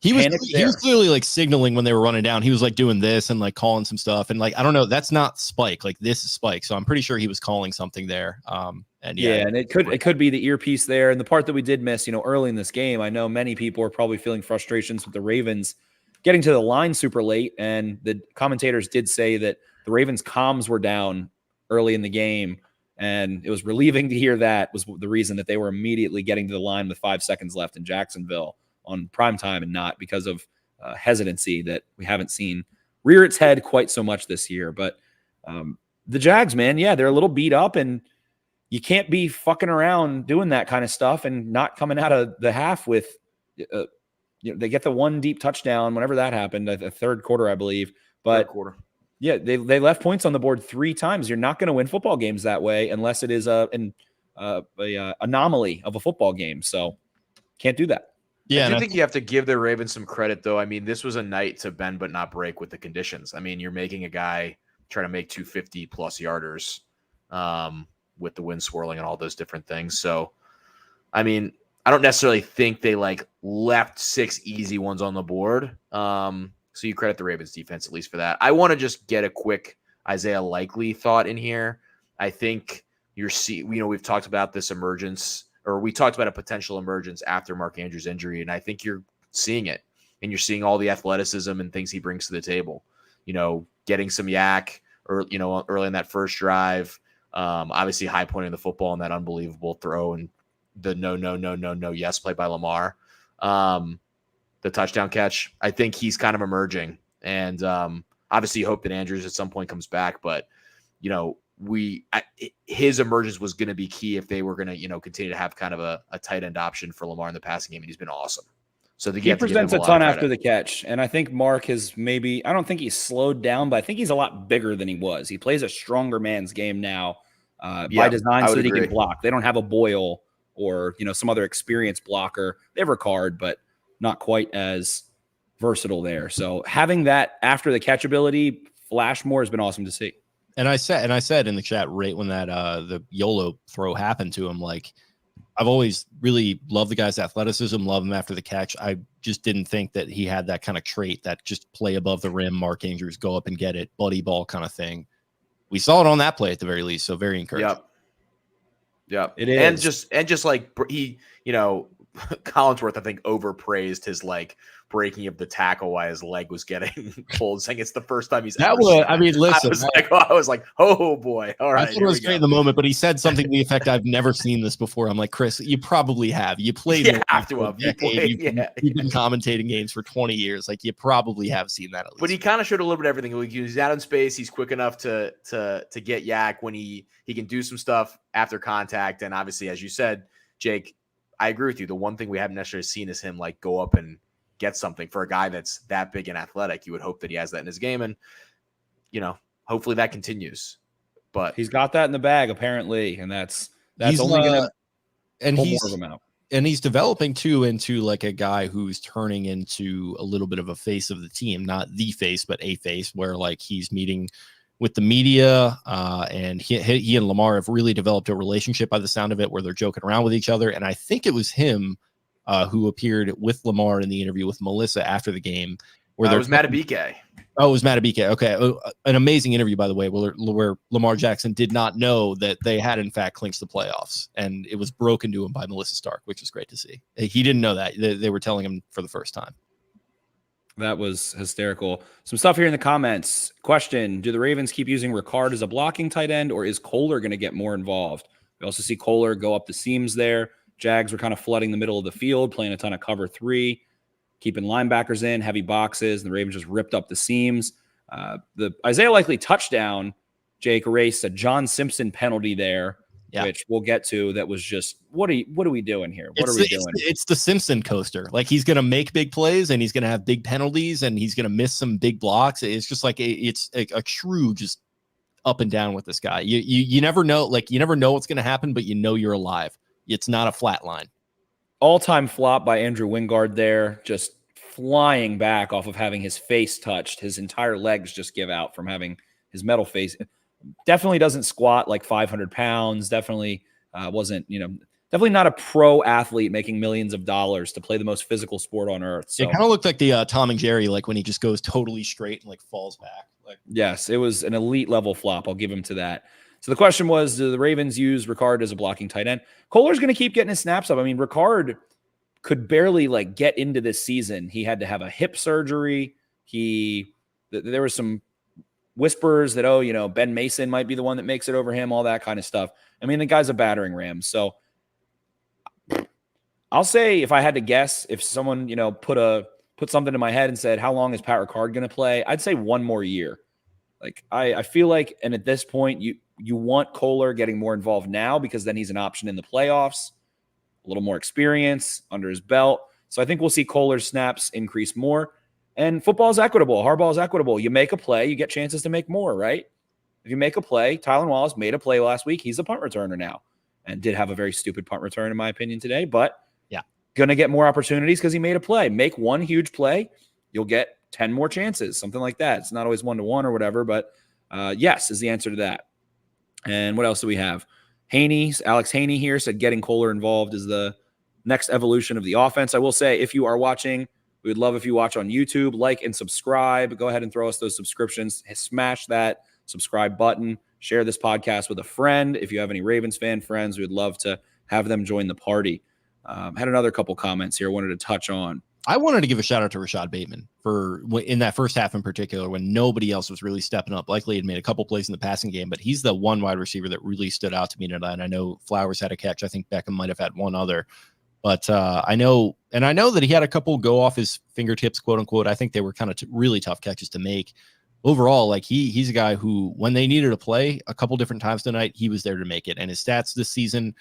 he was clearly like signaling when they were running down. He was like doing this and like calling some stuff, and like I don't know. That's not Spike. Like this is Spike. So I'm pretty sure he was calling something there. And it could be the earpiece there, and the part that we did miss, early in this game. I know many people are probably feeling frustrations with the Ravens getting to the line super late, and the commentators did say that the Ravens' comms were down early in the game, and it was relieving to hear that was the reason that they were immediately getting to the line with 5 seconds left in Jacksonville on primetime, and not because of hesitancy that we haven't seen rear its head quite so much this year. But the Jags, man, they're a little beat up, and you can't be fucking around doing that kind of stuff and not coming out of the half with they get the 1 deep touchdown whenever that happened, the third quarter, I believe. But they left points on the board 3 times. You're not going to win football games that way unless it is an anomaly of a football game. So can't do that. Yeah, I think you have to give the Ravens some credit, though. I mean, this was a night to bend but not break with the conditions. I mean, you're making a guy try to make 250-plus yarders with the wind swirling and all those different things. So, I mean, I don't necessarily think they like left 6 easy ones on the board. So you credit the Ravens defense at least for that. I want to just get a quick Isaiah Likely thought in here. I think we've talked about this emergence, or we talked about a potential emergence after Mark Andrews' injury, and I think you're seeing it, and you're seeing all the athleticism and things he brings to the table. Getting some yak, or early in that first drive, obviously high pointing the football on that unbelievable throw and the no yes play by Lamar, the touchdown catch. I think he's kind of emerging, and obviously hope that Andrews at some point comes back, but his emergence was going to be key if they were going to continue to have kind of a tight end option for Lamar in the passing game, and he's been awesome. So he presents a ton after the catch, and I think Mark has I don't think he's slowed down, but I think he's a lot bigger than he was. He plays a stronger man's game now by design, so that he can block. They don't have a Boyle or some other experienced blocker. They have Ricard, but not quite as versatile there. So having that after the catch ability flash more has been awesome to see. And I said in the chat right when that the YOLO throw happened to him, like I've always really loved the guy's athleticism, love him after the catch. I just didn't think that he had that kind of trait, that just play above the rim, Mark Andrews, go up and get it, buddy ball kind of thing. We saw it on that play at the very least, so very encouraging. Yep. It is. And just like he, Collinsworth, I think, overpraised his like breaking of the tackle while his leg was getting pulled, saying it's the first time he's that ever was, seen I mean, listen, I was like, oh boy, all right. I thought it was great in the moment, but he said something to the effect, "I've never seen this before." I'm like, Chris, you probably have. You played. You have to have. You've been commentating games for 20 years. Like, you probably have seen that at least. But he kind of showed a little bit of everything. He's out in space. He's quick enough to get yak when he can do some stuff after contact. And obviously, as you said, Jake, I agree with you. The one thing we haven't necessarily seen is him like go up and get something. For a guy that's that big and athletic, you would hope that he has that in his game. And, hopefully that continues. But he's got that in the bag apparently. And that's he's only going to pull he's more of them out. And he's developing too into like a guy who's turning into a little bit of a face of the team, not the face, but a face, where like he's meeting with the media, and he and Lamar have really developed a relationship by the sound of it, where they're joking around with each other. And I think it was him who appeared with Lamar in the interview with Melissa after the game, where it was Matabike. Oh, it was Matabike. Okay, an amazing interview, by the way, where Lamar Jackson did not know that they had in fact clinched the playoffs, and it was broken to him by Melissa Stark, which was great to see. He didn't know that. They were telling him for the first time. That was hysterical. Some stuff here in the comments. Question: do the Ravens keep using Ricard as a blocking tight end, or is Kohler going to get more involved? We also see Kohler go up the seams there. Jags were kind of flooding the middle of the field, playing a ton of cover 3, keeping linebackers in, heavy boxes, and the Ravens just ripped up the seams. The Isaiah Likely touchdown, Jake, erased a John Simpson penalty there, which we'll get to. That was just, what are we doing here? What are we doing? It's the Simpson coaster. Like, he's going to make big plays, and he's going to have big penalties, and he's going to miss some big blocks. It's just like it's a true just up and down with this guy. You never know. Like, you never know what's going to happen, but you're alive. It's not a flat line. All-time flop by Andrew Wingard there, just flying back off of having his face touched. His entire legs just give out from having his metal face. Definitely doesn't squat like 500 pounds. Definitely wasn't, definitely not a pro athlete making millions of dollars to play the most physical sport on earth. So it kind of looked like the Tom and Jerry, like when he just goes totally straight and like falls back. Like, yes, it was an elite level flop. I'll give him to that. So the question was, do the Ravens use Ricard as a blocking tight end? Kohler's going to keep getting his snaps up. I mean, Ricard could barely like get into this season. He had to have a hip surgery. There was some whispers that, Ben Mason might be the one that makes it over him, all that kind of stuff. I mean, the guy's a battering ram. So I'll say, if I had to guess, if someone, put something in my head and said, how long is Pat Ricard going to play? I'd say 1 more year. Like, I feel like, and at this point, you want Kohler getting more involved now, because then he's an option in the playoffs, a little more experience under his belt. So I think we'll see Kohler's snaps increase more. And football is equitable. Hardball is equitable. You make a play, you get chances to make more, right? If you make a play, Tylan Wallace made a play last week. He's a punt returner now, and did have a very stupid punt return, in my opinion, today. But going to get more opportunities because he made a play. Make one huge play, you'll get 10 more chances, something like that. It's not always 1-to-1 or whatever, but yes is the answer to that. And what else do we have? Alex Haney here said getting Kohler involved is the next evolution of the offense. I will say, if you are watching, we would love if you watch on YouTube, like and subscribe. Go ahead and throw us those subscriptions. Smash that subscribe button. Share this podcast with a friend. If you have any Ravens fan friends, we would love to have them join the party. Had another couple comments here I wanted to touch on. I wanted to give a shout out to Rashad Bateman for in that first half in particular, when nobody else was really stepping up. Likely had made a couple plays in the passing game, but he's the one wide receiver that really stood out to me tonight. And I know Flowers had a catch. I think Beckham might have had one other, but I know that he had a couple go off his fingertips, quote unquote. I think they were kind of really tough catches to make. Overall, like he's a guy who, when they needed a play a couple different times tonight, he was there to make it. And his stats this season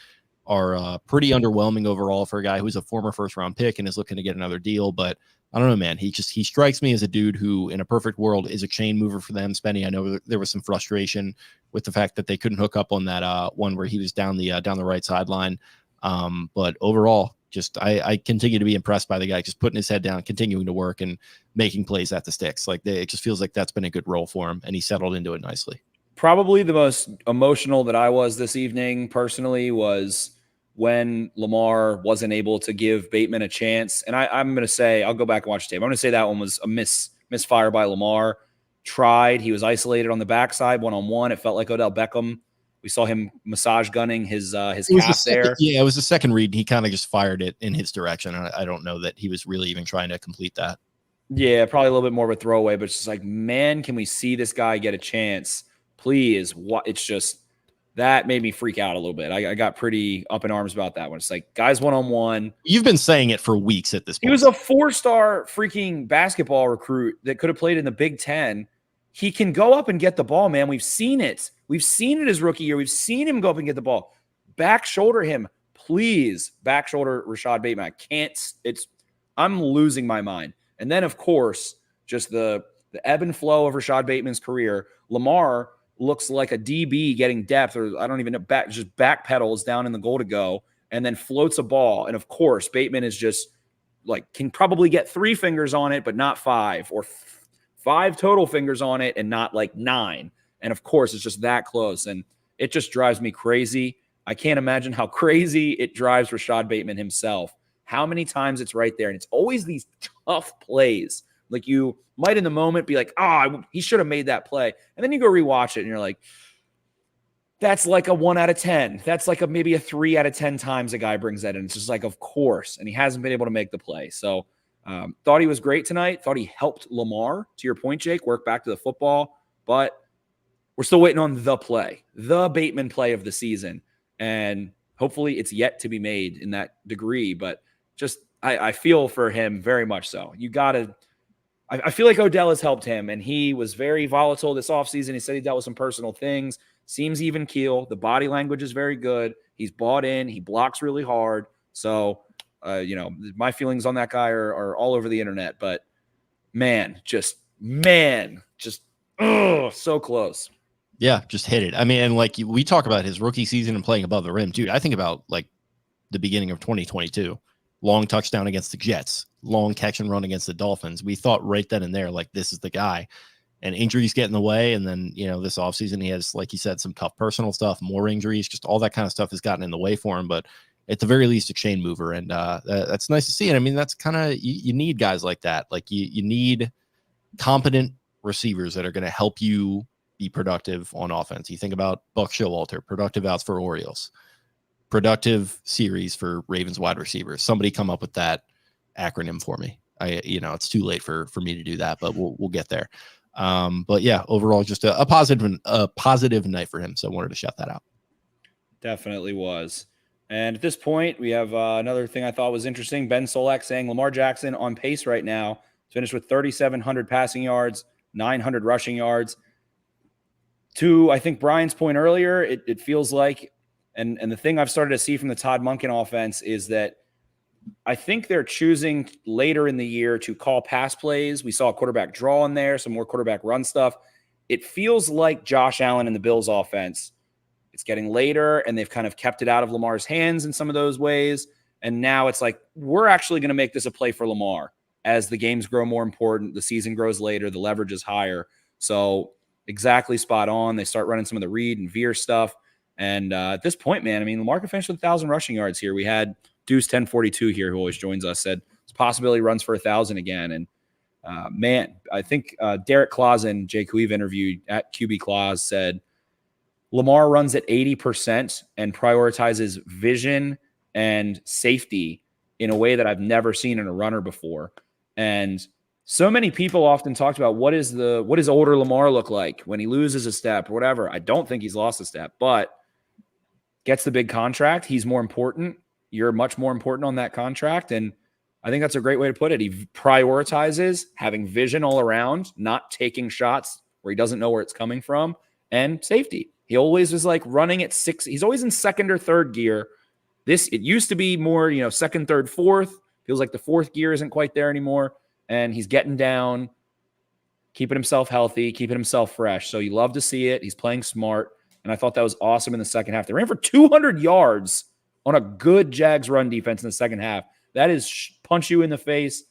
are pretty underwhelming overall for a guy who's a former first-round pick and is looking to get another deal. But I don't know, man. He strikes me as a dude who, in a perfect world, is a chain mover for them. Spenny, I know there was some frustration with the fact that they couldn't hook up on that one where he was down the right sideline. But overall, just I continue to be impressed by the guy, just putting his head down, continuing to work, and making plays at the sticks. Like, it just feels like that's been a good role for him, and he settled into it nicely. Probably the most emotional that I was this evening personally was when Lamar wasn't able to give Bateman a chance. And I'm going to say, I'll go back and watch the tape. I'm going to say that one was a misfire by Lamar. Tried. He was isolated on the backside, one-on-one. It felt like Odell Beckham. We saw him massage gunning his calf there. Yeah, it was the second read. He kind of just fired it in his direction. I don't know that he was really even trying to complete that. Yeah, probably a little bit more of a throwaway, but it's just like, man, can we see this guy get a chance? Please. What? It's just, that made me freak out a little bit. I got pretty up in arms about that one. It's like, guys one-on-one. You've been saying it for weeks at this point. He was a 4-star freaking basketball recruit that could have played in the Big Ten. He can go up and get the ball, man. We've seen it. We've seen it his rookie year. We've seen him go up and get the ball. Back shoulder him. Please, back shoulder Rashad Bateman. I can't. I'm losing my mind. And then, of course, just the ebb and flow of Rashad Bateman's career. Lamar looks like a DB getting depth, or I don't even know, just back pedals down in the goal to go, and then floats a ball. And, of course, Bateman is just like, can probably get 3 fingers on it, but not 5, or 5 total fingers on it and not like 9. And, of course, it's just that close. And it just drives me crazy. I can't imagine how crazy it drives Rashad Bateman himself. How many times it's right there. And it's always these tough plays. Like, you might in the moment be like, he should have made that play. And then you go rewatch it and you're like, that's like a 1 out of 10. That's like maybe a 3 out of 10 times a guy brings that in. It's just like, of course. And he hasn't been able to make the play. So thought he was great tonight. Thought he helped Lamar, to your point, Jake, work back to the football. But we're still waiting on the play, the Bateman play of the season. And hopefully it's yet to be made in that degree. But just, I feel for him very much so. You got to, I feel like Odell has helped him, and he was very volatile this offseason. He said he dealt with some personal things. Seems even keel. The body language is very good. He's bought in. He blocks really hard. So, my feelings on that guy are all over the internet. But just so close. Yeah, just hit it. I mean, and like we talk about his rookie season and playing above the rim, dude. I think about like the beginning of 2022, long touchdown against the Jets, long catch and run against the Dolphins. We thought right then and there, like, this is the guy. And injuries get in the way. And then, this offseason, he has, like you said, some tough personal stuff, more injuries, just all that kind of stuff has gotten in the way for him. But at the very least, a chain mover. And that's nice to see. And I mean, that's kind of, you need guys like that. Like you need competent receivers that are going to help you be productive on offense. You think about Buck Showalter, productive outs for Orioles, productive series for Ravens wide receivers. Somebody come up with that acronym for me. It's too late for me to do that, but we'll get there. But yeah, overall, just a positive night for him. So I wanted to shout that out. Definitely was. And at this point, we have another thing I thought was interesting. Ben Solak saying Lamar Jackson on pace right now, finished with 3,700 passing yards, 900 rushing yards. To, I think, Brian's point earlier, it feels like, and the thing I've started to see from the Todd Monken offense is that I think they're choosing later in the year to call pass plays. We saw a quarterback draw in there, some more quarterback run stuff. It feels like Josh Allen and the Bills offense. It's getting later, and they've kind of kept it out of Lamar's hands in some of those ways. And now it's like, we're actually going to make this a play for Lamar as the games grow more important, the season grows later, the leverage is higher. So exactly spot on. They start running some of the read and veer stuff. And at this point, man, I mean, Lamar could finish with 1,000 rushing yards here. We had Deuce 1042 here, who always joins us, said it's a possibility runs for 1,000 again. And I think Derek Clausen, Jake, who we've interviewed at QB Claus, said Lamar runs at 80% and prioritizes vision and safety in a way that I've never seen in a runner before. And so many people often talked about what does older Lamar look like when he loses a step or whatever. I don't think he's lost a step, but gets the big contract. He's more important. You're much more important on that contract. And I think that's a great way to put it. He prioritizes having vision all around, not taking shots where he doesn't know where it's coming from, and safety. He always was like running at 6. He's always in second or third gear. It used to be more, second, third, fourth. Feels like the fourth gear isn't quite there anymore. And he's getting down, keeping himself healthy, keeping himself fresh. So you love to see it. He's playing smart. And I thought that was awesome in the second half. They ran for 200 yards on a good Jags run defense in the second half. That is punch you in the face,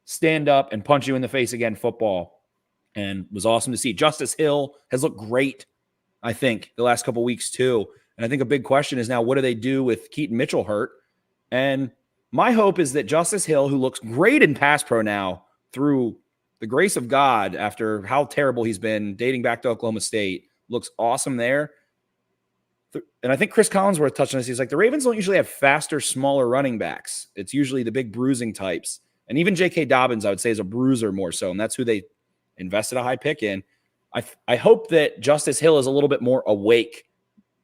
stand up, and punch you in the face again football. And was awesome to see. Justice Hill has looked great, I think, the last couple weeks too. And I think a big question is now, what do they do with Keaton Mitchell hurt? And my hope is that Justice Hill, who looks great in pass pro now through the grace of God after how terrible he's been dating back to Oklahoma State, looks awesome there. And I think Chris Collinsworth touched on this. He's like, the Ravens don't usually have faster, smaller running backs. It's usually the big bruising types. And even J.K. Dobbins, I would say, is a bruiser more so. And that's who they invested a high pick in. I hope that Justice Hill is a little bit more awake,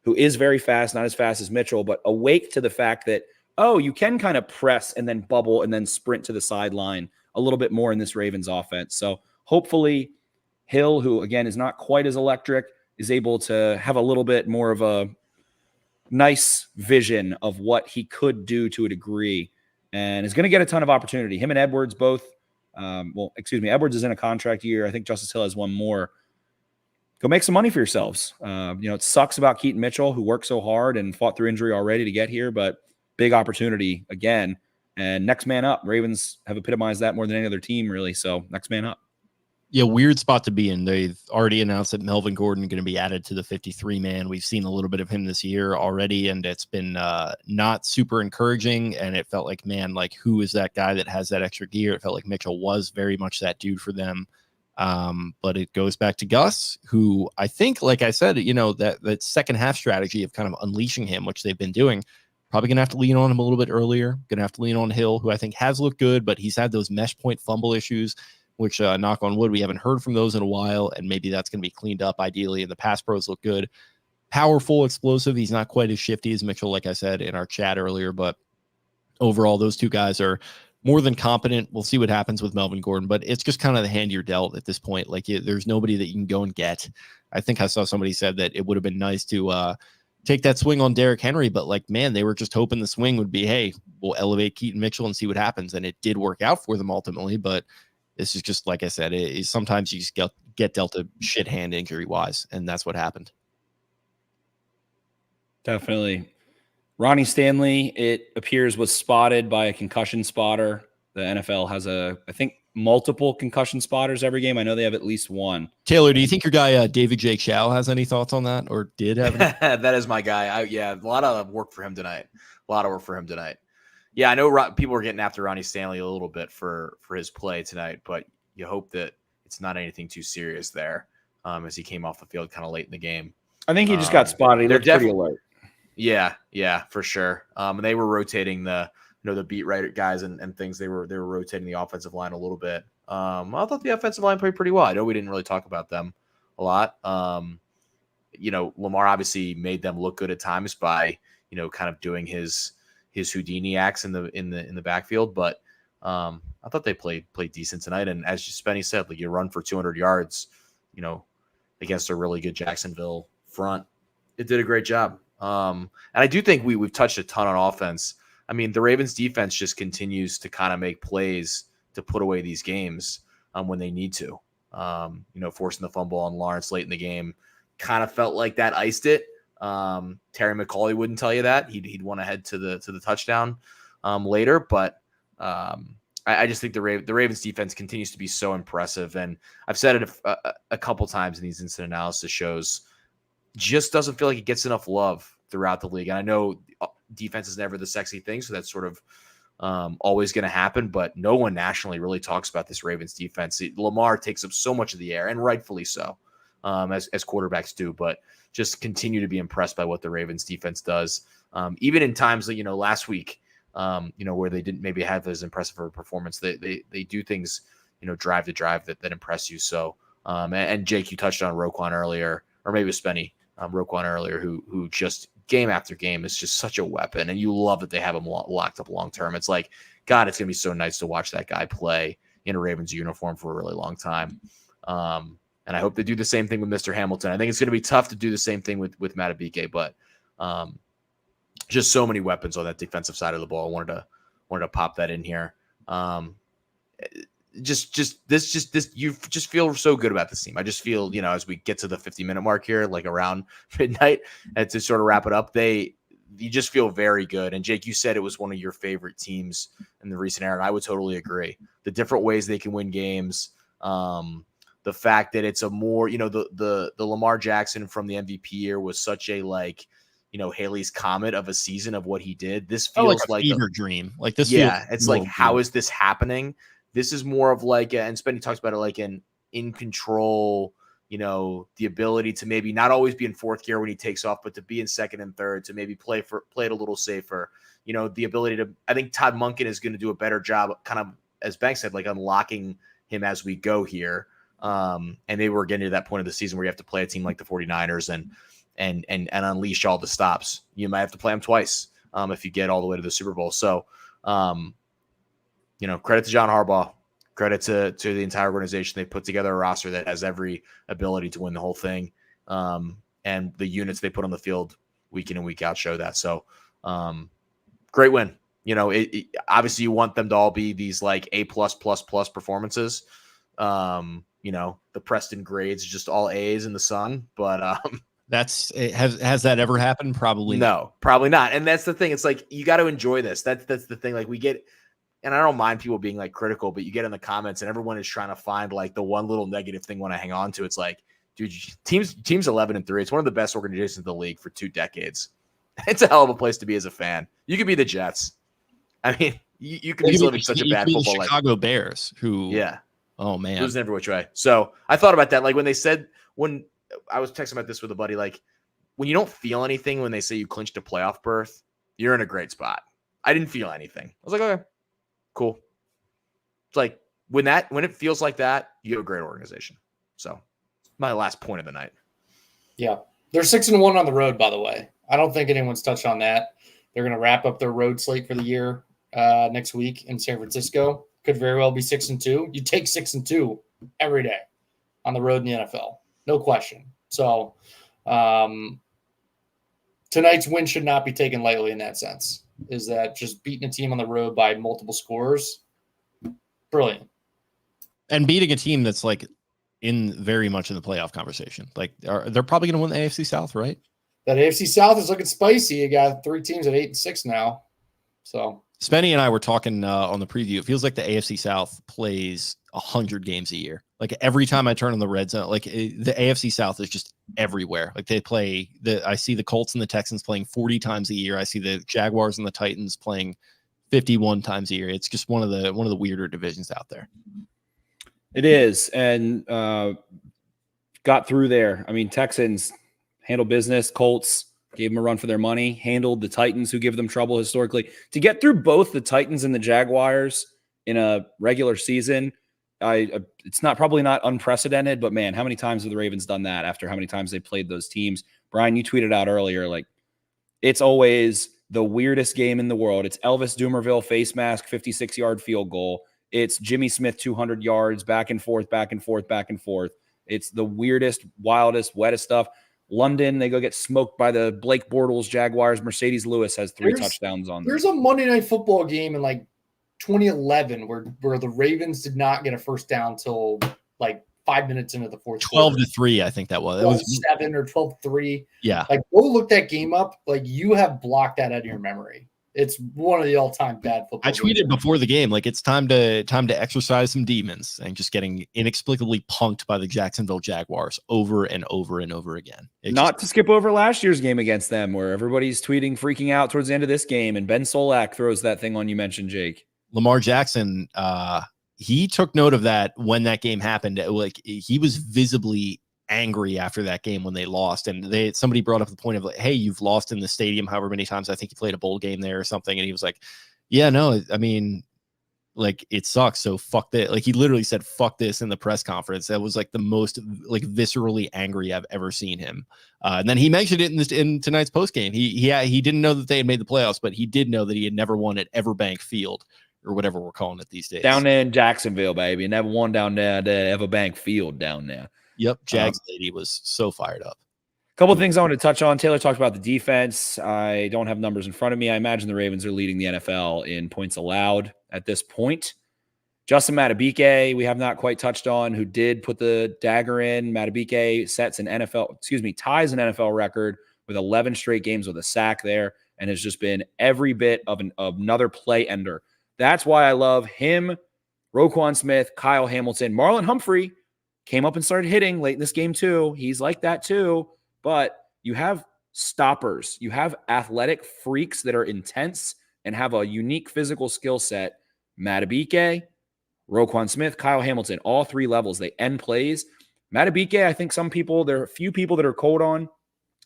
who is very fast, not as fast as Mitchell, but awake to the fact that, oh, you can kind of press and then bubble and then sprint to the sideline a little bit more in this Ravens offense. So hopefully Hill, who again is not quite as electric, is able to have a little bit more of a nice vision of what he could do to a degree, and is going to get a ton of opportunity. Him and Edwards both, Edwards is in a contract year. I think Justice Hill has one more. Go make some money for yourselves. It sucks about Keaton Mitchell, who worked so hard and fought through injury already to get here, but big opportunity again. And next man up. Ravens have epitomized that more than any other team, really. So next man up. Yeah, weird spot to be in. They've already announced that Melvin Gordon is going to be added to the 53-man. We've seen a little bit of him this year already, and it's been not super encouraging. And it felt like, man, like, who is that guy that has that extra gear? It felt like Mitchell was very much that dude for them. But it goes back to Gus, who I think, like I said, that second half strategy of kind of unleashing him, which they've been doing, probably going to have to lean on him a little bit earlier. Going to have to lean on Hill, who I think has looked good, but he's had those mesh point fumble issues, which knock on wood, we haven't heard from those in a while. And maybe that's going to be cleaned up ideally. And the pass pros look good. Powerful, explosive. He's not quite as shifty as Mitchell, like I said in our chat earlier, but overall, those two guys are more than competent. We'll see what happens with Melvin Gordon, but it's just kind of the hand you're dealt at this point. Like, there's nobody that you can go and get. I think I saw somebody said that it would have been nice to take that swing on Derrick Henry, but like, man, they were just hoping the swing would be, hey, we'll elevate Keaton Mitchell and see what happens. And it did work out for them ultimately, but this is just, like I said, sometimes you just get dealt a shit hand injury wise, and that's what happened. Definitely. Ronnie Stanley, it appears, was spotted by a concussion spotter. The NFL has I think, multiple concussion spotters every game. I know they have at least one. Taylor, do you think your guy, David Jake Schall, has any thoughts on that, or did have any? That is my guy. A lot of work for him tonight. Yeah, I know people are getting after Ronnie Stanley a little bit for his play tonight, but you hope that it's not anything too serious there, as he came off the field kind of late in the game. I think he just got spotted. He looked pretty alert. Yeah, for sure. And they were rotating the beat writer guys and things. They were rotating the offensive line a little bit. I thought the offensive line played pretty well. I know we didn't really talk about them a lot. Lamar obviously made them look good at times by kind of doing his Houdini acts in the backfield, but I thought they played decent tonight. And as Spenny said, like, you run for 200 yards, against a really good Jacksonville front. It did a great job. And I do think we've touched a ton on offense. I mean, the Ravens defense just continues to kind of make plays to put away these games when they need to. Forcing the fumble on Lawrence late in the game kind of felt like that iced it. Terry McAuley wouldn't tell you that. He'd want to head to the touchdown later, but I just think the Ravens defense continues to be so impressive. And I've said it a couple times in these instant analysis shows. Just doesn't feel like it gets enough love throughout the league. And I know defense is never the sexy thing, so that's sort of always going to happen, but no one nationally really talks about this Ravens defense. Lamar takes up so much of the air, and rightfully so, as quarterbacks do, but just continue to be impressed by what the Ravens defense does. Even in times that, last week, where they didn't maybe have as impressive of a performance, they do things, drive to drive that impress you. So, and Jake, you touched on Roquan earlier, or maybe it was Spenny, Roquan earlier, who just game after game is just such a weapon, and you love that they have him locked up long term. It's like, God, it's gonna be so nice to watch that guy play in a Ravens uniform for a really long time. And I hope they do the same thing with Mr. Hamilton. I think it's gonna be tough to do the same thing with Matabike, but just so many weapons on that defensive side of the ball. I wanted to pop that in here. This you just feel so good about this team. I just feel, as we get to the 50-minute mark here, like around midnight, and to sort of wrap it up, you just feel very good. And Jake, you said it was one of your favorite teams in the recent era, and I would totally agree. The different ways they can win games, the fact that it's a more, the Lamar Jackson from the MVP year was such a, like, Haley's Comet of a season of what he did. This Oh, feels like a fever dream. Like this. Yeah, feels it's like, how is this happening? This is more of like, and Spenny talks about it like an in control, the ability to maybe not always be in fourth gear when he takes off, but to be in second and third, to maybe play it a little safer. The ability to, I think Todd Monken is going to do a better job, kind of, as Banks said, like unlocking him as we go here. And maybe we're getting to that point of the season where you have to play a team like the 49ers and unleash all the stops. You might have to play them twice if you get all the way to the Super Bowl. So, credit to John Harbaugh, credit to the entire organization. They put together a roster that has every ability to win the whole thing. And the units they put on the field week in and week out show that. So, great win. Obviously you want them to all be these like A+++ performances. The Preston grades, just all A's in the sun, but, has that ever happened? Probably no, probably not. And that's the thing. It's like, you got to enjoy this. That's the thing. Like we get, and I don't mind people being like critical, but you get in the comments and everyone is trying to find like the one little negative thing when I hang on to. It's like, dude, teams 11-3. It's one of the best organizations in the league for 2 decades. It's a hell of a place to be as a fan. You could be the Jets. I mean, you could be living such a bad football life. Chicago Bears, who, yeah, oh man, losing every which way. So I thought about that. Like when I was texting about this with a buddy, like when you don't feel anything when they say you clinched a playoff berth, you're in a great spot. I didn't feel anything. I was like, okay, cool. It's like when it feels like that, you have a great organization. So my last point of the night. Yeah. They're 6-1 on the road, by the way. I don't think anyone's touched on that. They're going to wrap up their road slate for the year next week in San Francisco. Could very well be 6-2. You take 6-2 every day on the road in the NFL. No question. So tonight's win should not be taken lightly in that sense. Is that just beating a team on the road by multiple scores? Brilliant. And beating a team that's like very much in the playoff conversation. Like they're probably going to win the AFC South, right? That AFC South is looking spicy. You got 3 teams at 8-6 now. So Spenny and I were talking on the preview. It feels like the AFC South plays 100 games a year. Like every time I turn on the red zone, like the AFC South is just everywhere. Like they play I see the Colts and the Texans playing 40 times a year. I see the Jaguars and the Titans playing 51 times a year. It's just one of the weirder divisions out there. It is. And got through there. I mean, Texans handle business. Colts gave them a run for their money, handled the Titans, who give them trouble historically. To get through both the Titans and the Jaguars in a regular season, it's probably not unprecedented, but man, how many times have the Ravens done that after how many times they played those teams? Brian, you tweeted out earlier, like, it's always the weirdest game in the world. It's Elvis Dumerville face mask, 56-yard field goal. It's Jimmy Smith, 200 yards, back and forth, back and forth, back and forth. It's the weirdest, wildest, wettest stuff. London, they go get smoked by the Blake Bortles Jaguars. Mercedes Lewis has 3 touchdowns on them. There's a Monday Night Football game in like 2011 where the Ravens did not get a first down till like 5 minutes into the fourth. 12-3, I think that was. It was 7 or 12-3. Yeah. Like go look that game up. Like you have blocked that out of your memory. It's one of the all-time bad football. I tweeted before the game, like it's time to exercise some demons, and just getting inexplicably punked by the Jacksonville Jaguars over and over and over again. Not to skip over last year's game against them, where everybody's tweeting, freaking out towards the end of this game, and Ben Solak throws that thing on you mentioned, Jake. Lamar Jackson, he took note of that when that game happened. Like he was visibly angry after that game when they lost, and somebody brought up the point of like, hey, you've lost in the stadium however many times. I think he played a bowl game there or something, and he was like, yeah, no, I mean, like it sucks, so fuck that. Like he literally said fuck this in the press conference. That was like the most like viscerally angry I've ever seen him. And then he mentioned it in tonight's post game. He didn't know that they had made the playoffs, but he did know that he had never won at Everbank Field, or whatever we're calling it these days, down there in Jacksonville, baby. Never won down there at Everbank Field down there. Yep, Jags lady was so fired up. A couple of things I want to touch on. Taylor talked about the defense. I don't have numbers in front of me. I imagine the Ravens are leading the NFL in points allowed at this point. Justin Madubuike, we have not quite touched on, who did put the dagger in. Madubuike ties an NFL record with 11 straight games with a sack there, and has just been every bit of another play ender. That's why I love him, Roquan Smith, Kyle Hamilton, Marlon Humphrey. Came up and started hitting late in this game too. He's like that too. But you have stoppers. You have athletic freaks that are intense and have a unique physical skill set. Matabike, Roquan Smith, Kyle Hamilton, all three levels. They end plays. Matabike, I think there are a few people that are cold on.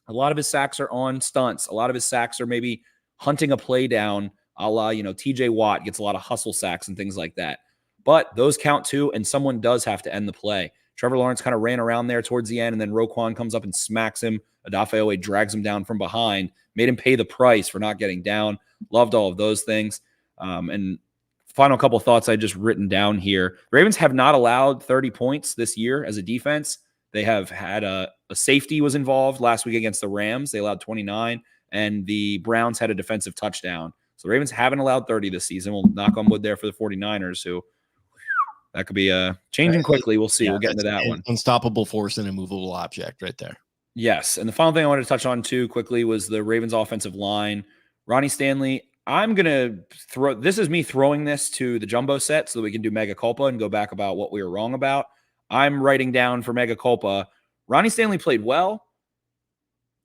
A lot of his sacks are on stunts. A lot of his sacks are maybe hunting a play down, a la, TJ Watt gets a lot of hustle sacks and things like that. But those count too, and someone does have to end the play. Trevor Lawrence kind of ran around there towards the end, and then Roquan comes up and smacks him. Odafe drags him down from behind, made him pay the price for not getting down. Loved all of those things. And final couple of thoughts I just written down here. Ravens have not allowed 30 points this year as a defense. They have had a safety was involved last week against the Rams. They allowed 29, and the Browns had a defensive touchdown. So the Ravens haven't allowed 30 this season. We'll knock on wood there for the 49ers, who that could be changing quickly. We'll see. Yeah, we'll get into that one. Unstoppable force and immovable object right there. Yes. And the final thing I wanted to touch on too quickly was the Ravens offensive line. Ronnie Stanley, I'm going to this is me throwing this to the jumbo set so that we can do mega culpa and go back about what we were wrong about. I'm writing down for mega culpa. Ronnie Stanley played well.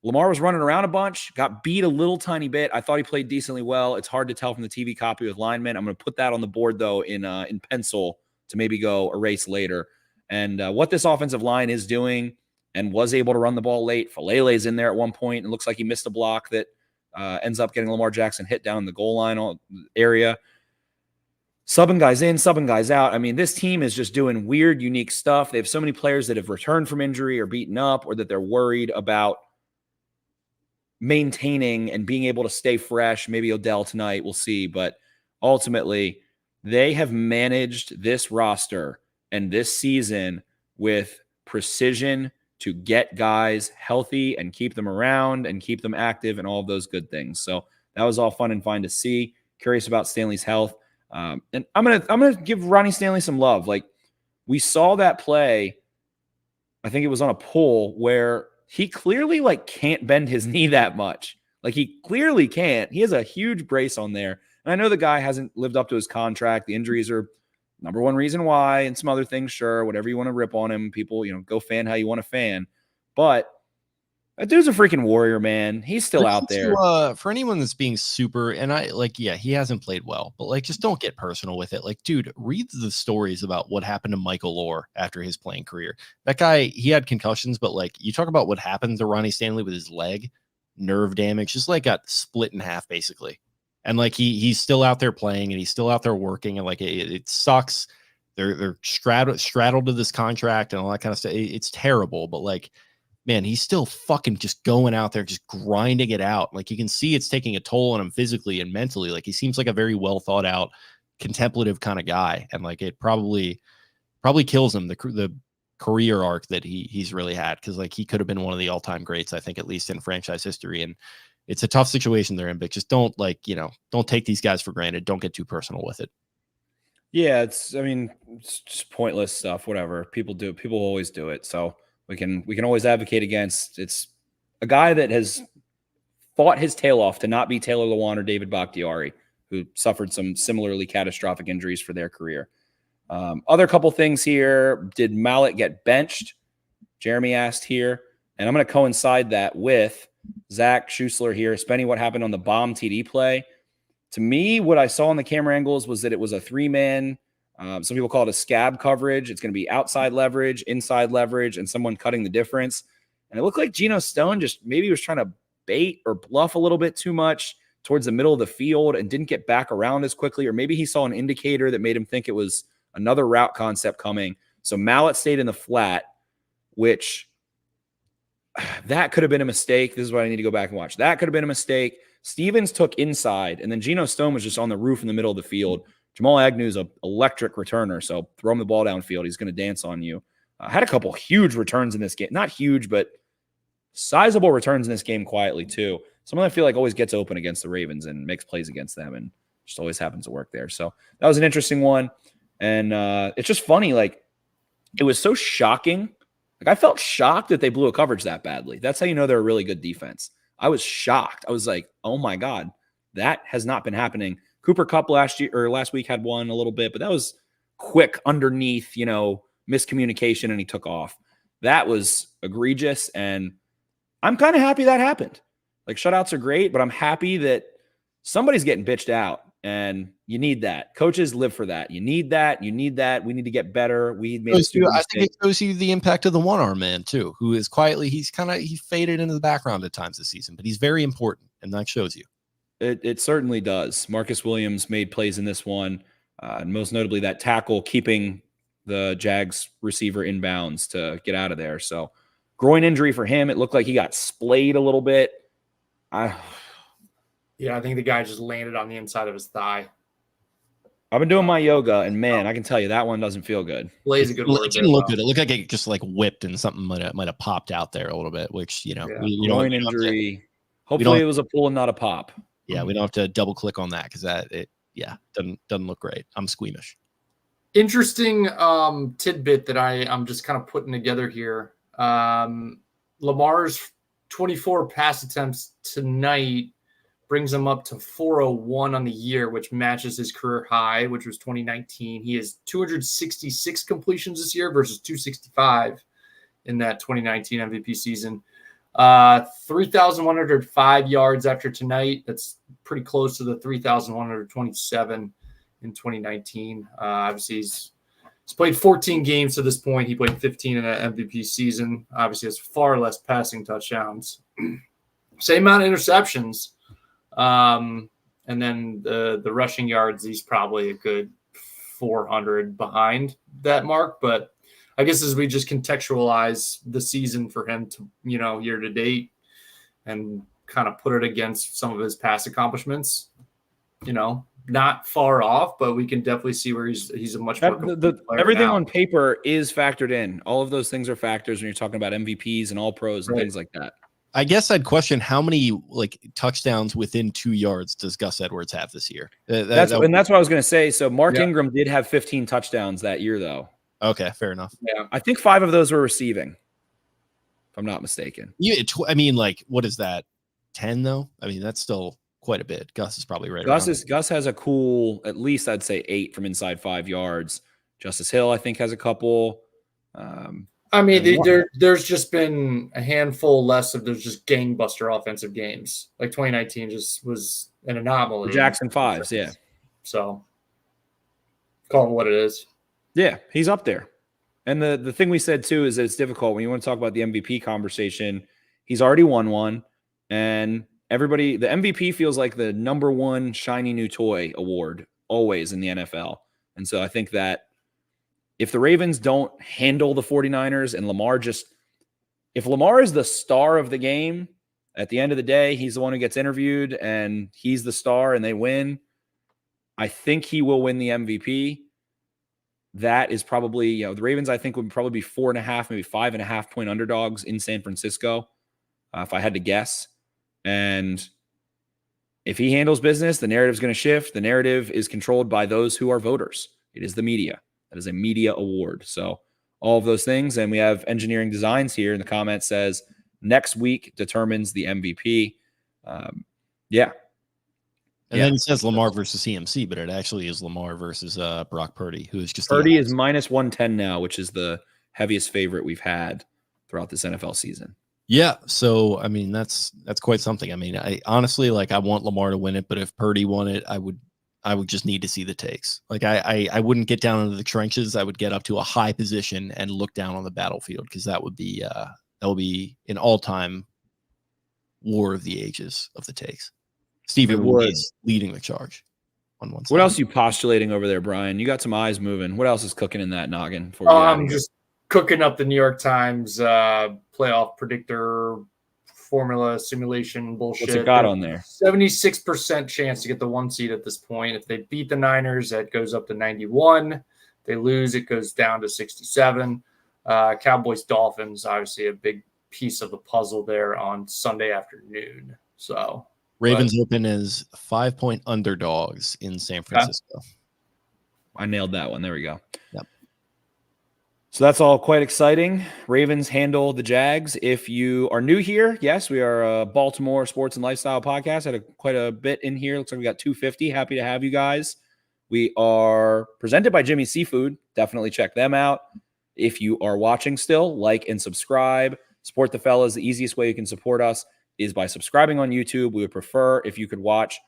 Lamar was running around a bunch, got beat a little tiny bit. I thought he played decently well. It's hard to tell from the TV copy with linemen. I'm going to put that on the board though in pencil to maybe go erase later. And what this offensive line is doing and was able to run the ball late. Falele's in there at one point. It looks like he missed a block that ends up getting Lamar Jackson hit down in the goal line area. Subbing guys in, subbing guys out. I mean, this team is just doing weird, unique stuff. They have so many players that have returned from injury or beaten up, or that they're worried about maintaining and being able to stay fresh. Maybe Odell tonight, we'll see. But ultimately, they have managed this roster and this season with precision to get guys healthy and keep them around and keep them active and all of those good things. So that was all fun and fine to see. Curious about Stanley's health. And I'm gonna give Ronnie Stanley some love. Like, we saw that play, I think it was on a pull where he clearly can't bend his knee that much. Like, he clearly can't. He has a huge brace on there. And I know the guy hasn't lived up to his contract. The injuries are number one reason why, and some other things, sure, whatever you want to rip on him. People, go fan how you want to fan. But that dude's a freaking warrior, man. He's still out there. For anyone that's being super, and he hasn't played well, but just don't get personal with it. Dude, read the stories about what happened to Michael Orr after his playing career. That guy, he had concussions, but you talk about what happened to Ronnie Stanley with his leg, nerve damage, just got split in half basically. And he's still out there playing, and he's still out there working, and it sucks. They're straddled to this contract and all that kind of stuff. It's terrible, but man, he's still fucking just going out there, just grinding it out. You can see it's taking a toll on him physically and mentally. He seems like a very well thought out, contemplative kind of guy, and it probably kills him the career arc that he's really had, because he could have been one of the all time greats, I think, at least in franchise history. And it's a tough situation they're in, but just don't don't take these guys for granted. Don't get too personal with it. Yeah, it's just pointless stuff. Whatever people do, people always do it. So we can always advocate against. It's a guy that has fought his tail off to not be Taylor Lewan or David Bakhtiari, who suffered some similarly catastrophic injuries for their career. Other couple things here. Did Mallett get benched? Jeremy asked here, and I'm going to coincide that with Zach Schusler here. Spenny, what happened on the bomb TD play? To me, what I saw on the camera angles was that it was a three-man. Some people call it a scab coverage. It's going to be outside leverage, inside leverage, and someone cutting the difference. And it looked like Geno Stone just maybe was trying to bait or bluff a little bit too much towards the middle of the field and didn't get back around as quickly. Or maybe he saw an indicator that made him think it was another route concept coming. So Mallett stayed in the flat, which that could have been a mistake. This is what I need to go back and watch. That could have been a mistake. Stevens took inside, and then Geno Stone was just on the roof in the middle of the field. Jamal Agnew's an electric returner, so throw him the ball downfield. He's going to dance on you. Had a couple huge returns in this game. Not huge, but sizable returns in this game quietly, too. Someone I feel like always gets open against the Ravens and makes plays against them, and just always happens to work there. So that was an interesting one. And it's just funny. It was so shocking. I felt shocked that they blew a coverage that badly. That's how you know they're a really good defense. I was shocked. I was like, oh my God, that has not been happening. Cooper Kupp last week had one a little bit, but that was quick underneath, miscommunication, and he took off. That was egregious, and I'm kind of happy that happened. Like shutouts are great, but I'm happy that somebody's getting bitched out, and you need that. Coaches live for that. You need that. You need that. We need to get better. We made a stupid I think mistake. it shows you the impact of the one-arm man too, who is quietly, he faded into the background at times this season, but he's very important, and that shows you. It certainly does. Marcus Williams made plays in this one, most notably that tackle keeping the Jags receiver in bounds to get out of there. So groin injury for him. It looked like he got splayed a little bit. Yeah, I think the guy just landed on the inside of his thigh. I've been doing my yoga, and man, I can tell you that one doesn't feel good. Blaze a good word. It didn't look good. It looked like it just like whipped and something might have popped out there a little bit, which, you know, Yeah. we Groin don't injury. Hopefully it was a pull and not a pop. Yeah, we don't have to double click on that because doesn't look great. I'm squeamish. Interesting tidbit that I'm just kind of putting together here. Lamar's 24 pass attempts tonight brings him up to 401 on the year, which matches his career high, which was 2019. He has 266 completions this year versus 265 in that 2019 MVP season. 3,105 yards after tonight. That's pretty close to the 3,127 in 2019. Obviously, he's played 14 games to this point. He played 15 in that MVP season. Obviously, has far less passing touchdowns. Same amount of interceptions. And then the rushing yards, he's probably a good 400 behind that mark. But I guess as we just contextualize the season for him to, year to date and kind of put it against some of his past accomplishments, not far off, but we can definitely see where he's a much more complete player everything now. on paper is factored in. All of those things are factors when you're talking about MVPs and all pros and things like that. I guess I'd question how many touchdowns within 2 yards does Gus Edwards have this year? That's what I was going to say. So Mark Ingram did have 15 touchdowns that year, though. Okay, fair enough. Yeah, I think 5 of those were receiving, if I'm not mistaken. Yeah, what is that? 10 though? I mean, that's still quite a bit. Gus is probably right. Gus has a cool, at least I'd say 8 from inside 5 yards. Justice Hill, I think, has a couple. I mean, there's just been a handful less of those just gangbuster offensive games. Like 2019 just was an anomaly. Jackson 5s, yeah. So call it what it is. Yeah, he's up there. And the thing we said, too, is that it's difficult when you want to talk about the MVP conversation. He's already won one, and the MVP feels like the number one shiny new toy award always in the NFL. And so I think that if the Ravens don't handle the 49ers and if Lamar is the star of the game, at the end of the day, he's the one who gets interviewed and he's the star and they win, I think he will win the MVP. That is probably, the Ravens, I think, would probably be 4.5, maybe 5.5 point underdogs in San Francisco, if I had to guess. And if he handles business, the narrative is going to shift. The narrative is controlled by those who are voters. It is the media. That is a media award. So all of those things. And we have engineering designs here in the comments says next week determines the MVP. And then it says Lamar versus CMC, but it actually is Lamar versus Brock Purdy, who is just Purdy is minus 110 now, which is the heaviest favorite we've had throughout this NFL season. Yeah. So, I mean, that's quite something. I mean, I honestly, I want Lamar to win it, but if Purdy won it, I would just need to see the takes. I wouldn't get down into the trenches. I would get up to a high position and look down on the battlefield, because that would be an all-time war of the ages of the takes. Stephen Wood is leading the charge on one side. What else are you postulating over there, Brian? You got some eyes moving. What else is cooking in that noggin? I'm just cooking up the New York Times playoff predictor formula simulation bullshit. What's it got on there? 76% chance to get the 1 seed at this point. If they beat the Niners, that goes up to 91. If they lose, it goes down to 67. Cowboys, Dolphins, obviously a big piece of the puzzle there on Sunday afternoon. So Ravens open as 5-point underdogs in San Francisco. I nailed that one. There we go. Yep. So that's all quite exciting. Ravens handle the Jags. If you are new here, yes, we are a Baltimore sports and lifestyle podcast. Had quite a bit in here. Looks like we got 250. Happy to have you guys. We are presented by Jimmy's Seafood. Definitely check them out. If you are watching still, like and subscribe. Support the fellas. The easiest way you can support us is by subscribing on YouTube. We would prefer if you could watch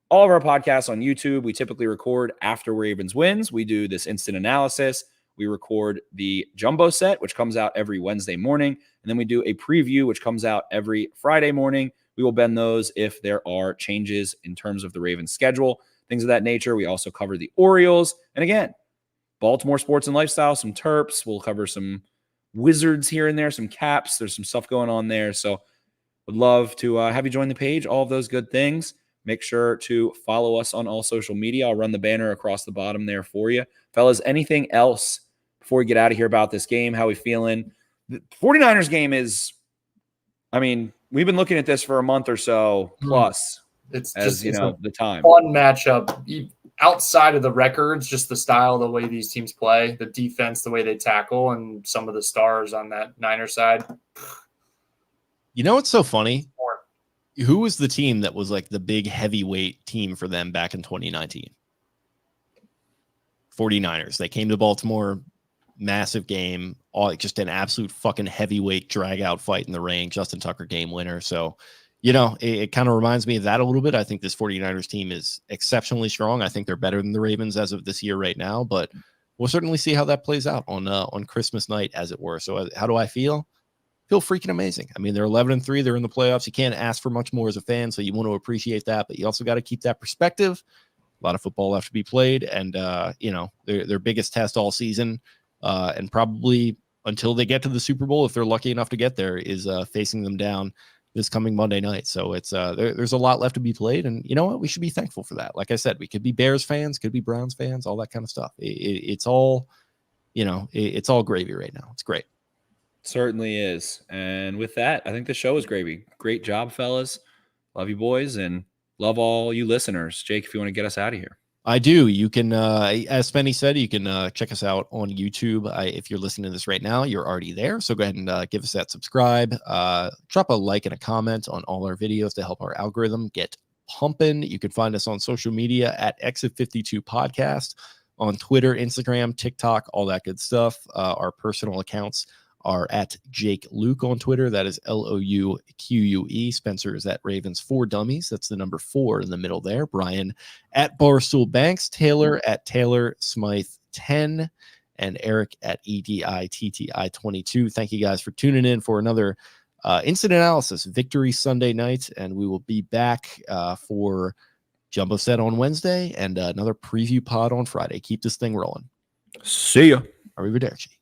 all of our podcasts on YouTube. We typically record after Ravens wins. We do this instant analysis. We record the jumbo set, which comes out every Wednesday morning. And then we do a preview, which comes out every Friday morning. We will bend those if there are changes in terms of the Ravens schedule, things of that nature. We also cover the Orioles. And again, Baltimore sports and lifestyle, some Terps. We'll cover some Wizards here and there, some Caps. There's some stuff going on there. So would love to have you join the page, all of those good things. Make sure to follow us on all social media. I'll run the banner across the bottom there for you. Fellas, anything else before we get out of here about this game? How we feeling? The 49ers game is, I mean, we've been looking at this for a month or so plus. It's as just, you it's know, the time. Fun matchup. Outside of the records, just the style, the way these teams play, the defense, the way they tackle, and some of the stars on that Niner side. You know what's so funny? Who was the team that was like the big heavyweight team for them back in 2019? 49ers. They came to Baltimore, massive game, all just an absolute fucking heavyweight drag out fight in the rain. Justin Tucker game winner. So, you know, it kind of reminds me of that a little bit. I think this 49ers team is exceptionally strong. I think they're better than the Ravens as of this year right now, but we'll certainly see how that plays out on Christmas night, as it were. So how do I feel? Feel freaking amazing. I mean, they're 11-3. They're in the playoffs. You can't ask for much more as a fan, so you want to appreciate that, but you also got to keep that perspective. A lot of football left to be played, and you know, their biggest test all season, and probably until they get to the Super Bowl, if they're lucky enough to get there, is facing them down this coming Monday night. So it's there's a lot left to be played, and you know what? We should be thankful for that. Like I said, we could be Bears fans, could be Browns fans, all that kind of stuff. It's all, you know, it's all gravy right now. It's great. Certainly is. And with that, I think the show is gravy. Great job, fellas. Love you boys, and love all you listeners. Jake, if you want to get us out of here. I do. You can, as Spenny said, you can check us out on YouTube. If you're listening to this right now, you're already there. So go ahead and give us that subscribe. Drop a like and a comment on all our videos to help our algorithm get pumping. You can find us on social media at Exit52 Podcast, on Twitter, Instagram, TikTok, all that good stuff. Our personal accounts are at Jake Luke on Twitter. That is LOUQUE. Spencer is at Ravens 4 Dummies. That's the number 4 in the middle there. Brian at Barstool Banks. Taylor at Taylor Smythe 10. And Eric at EDITTI 22. Thank you guys for tuning in for another instant analysis victory Sunday night. And we will be back for Jumbo Set on Wednesday and another preview pod on Friday. Keep this thing rolling. See ya. Arrivederci.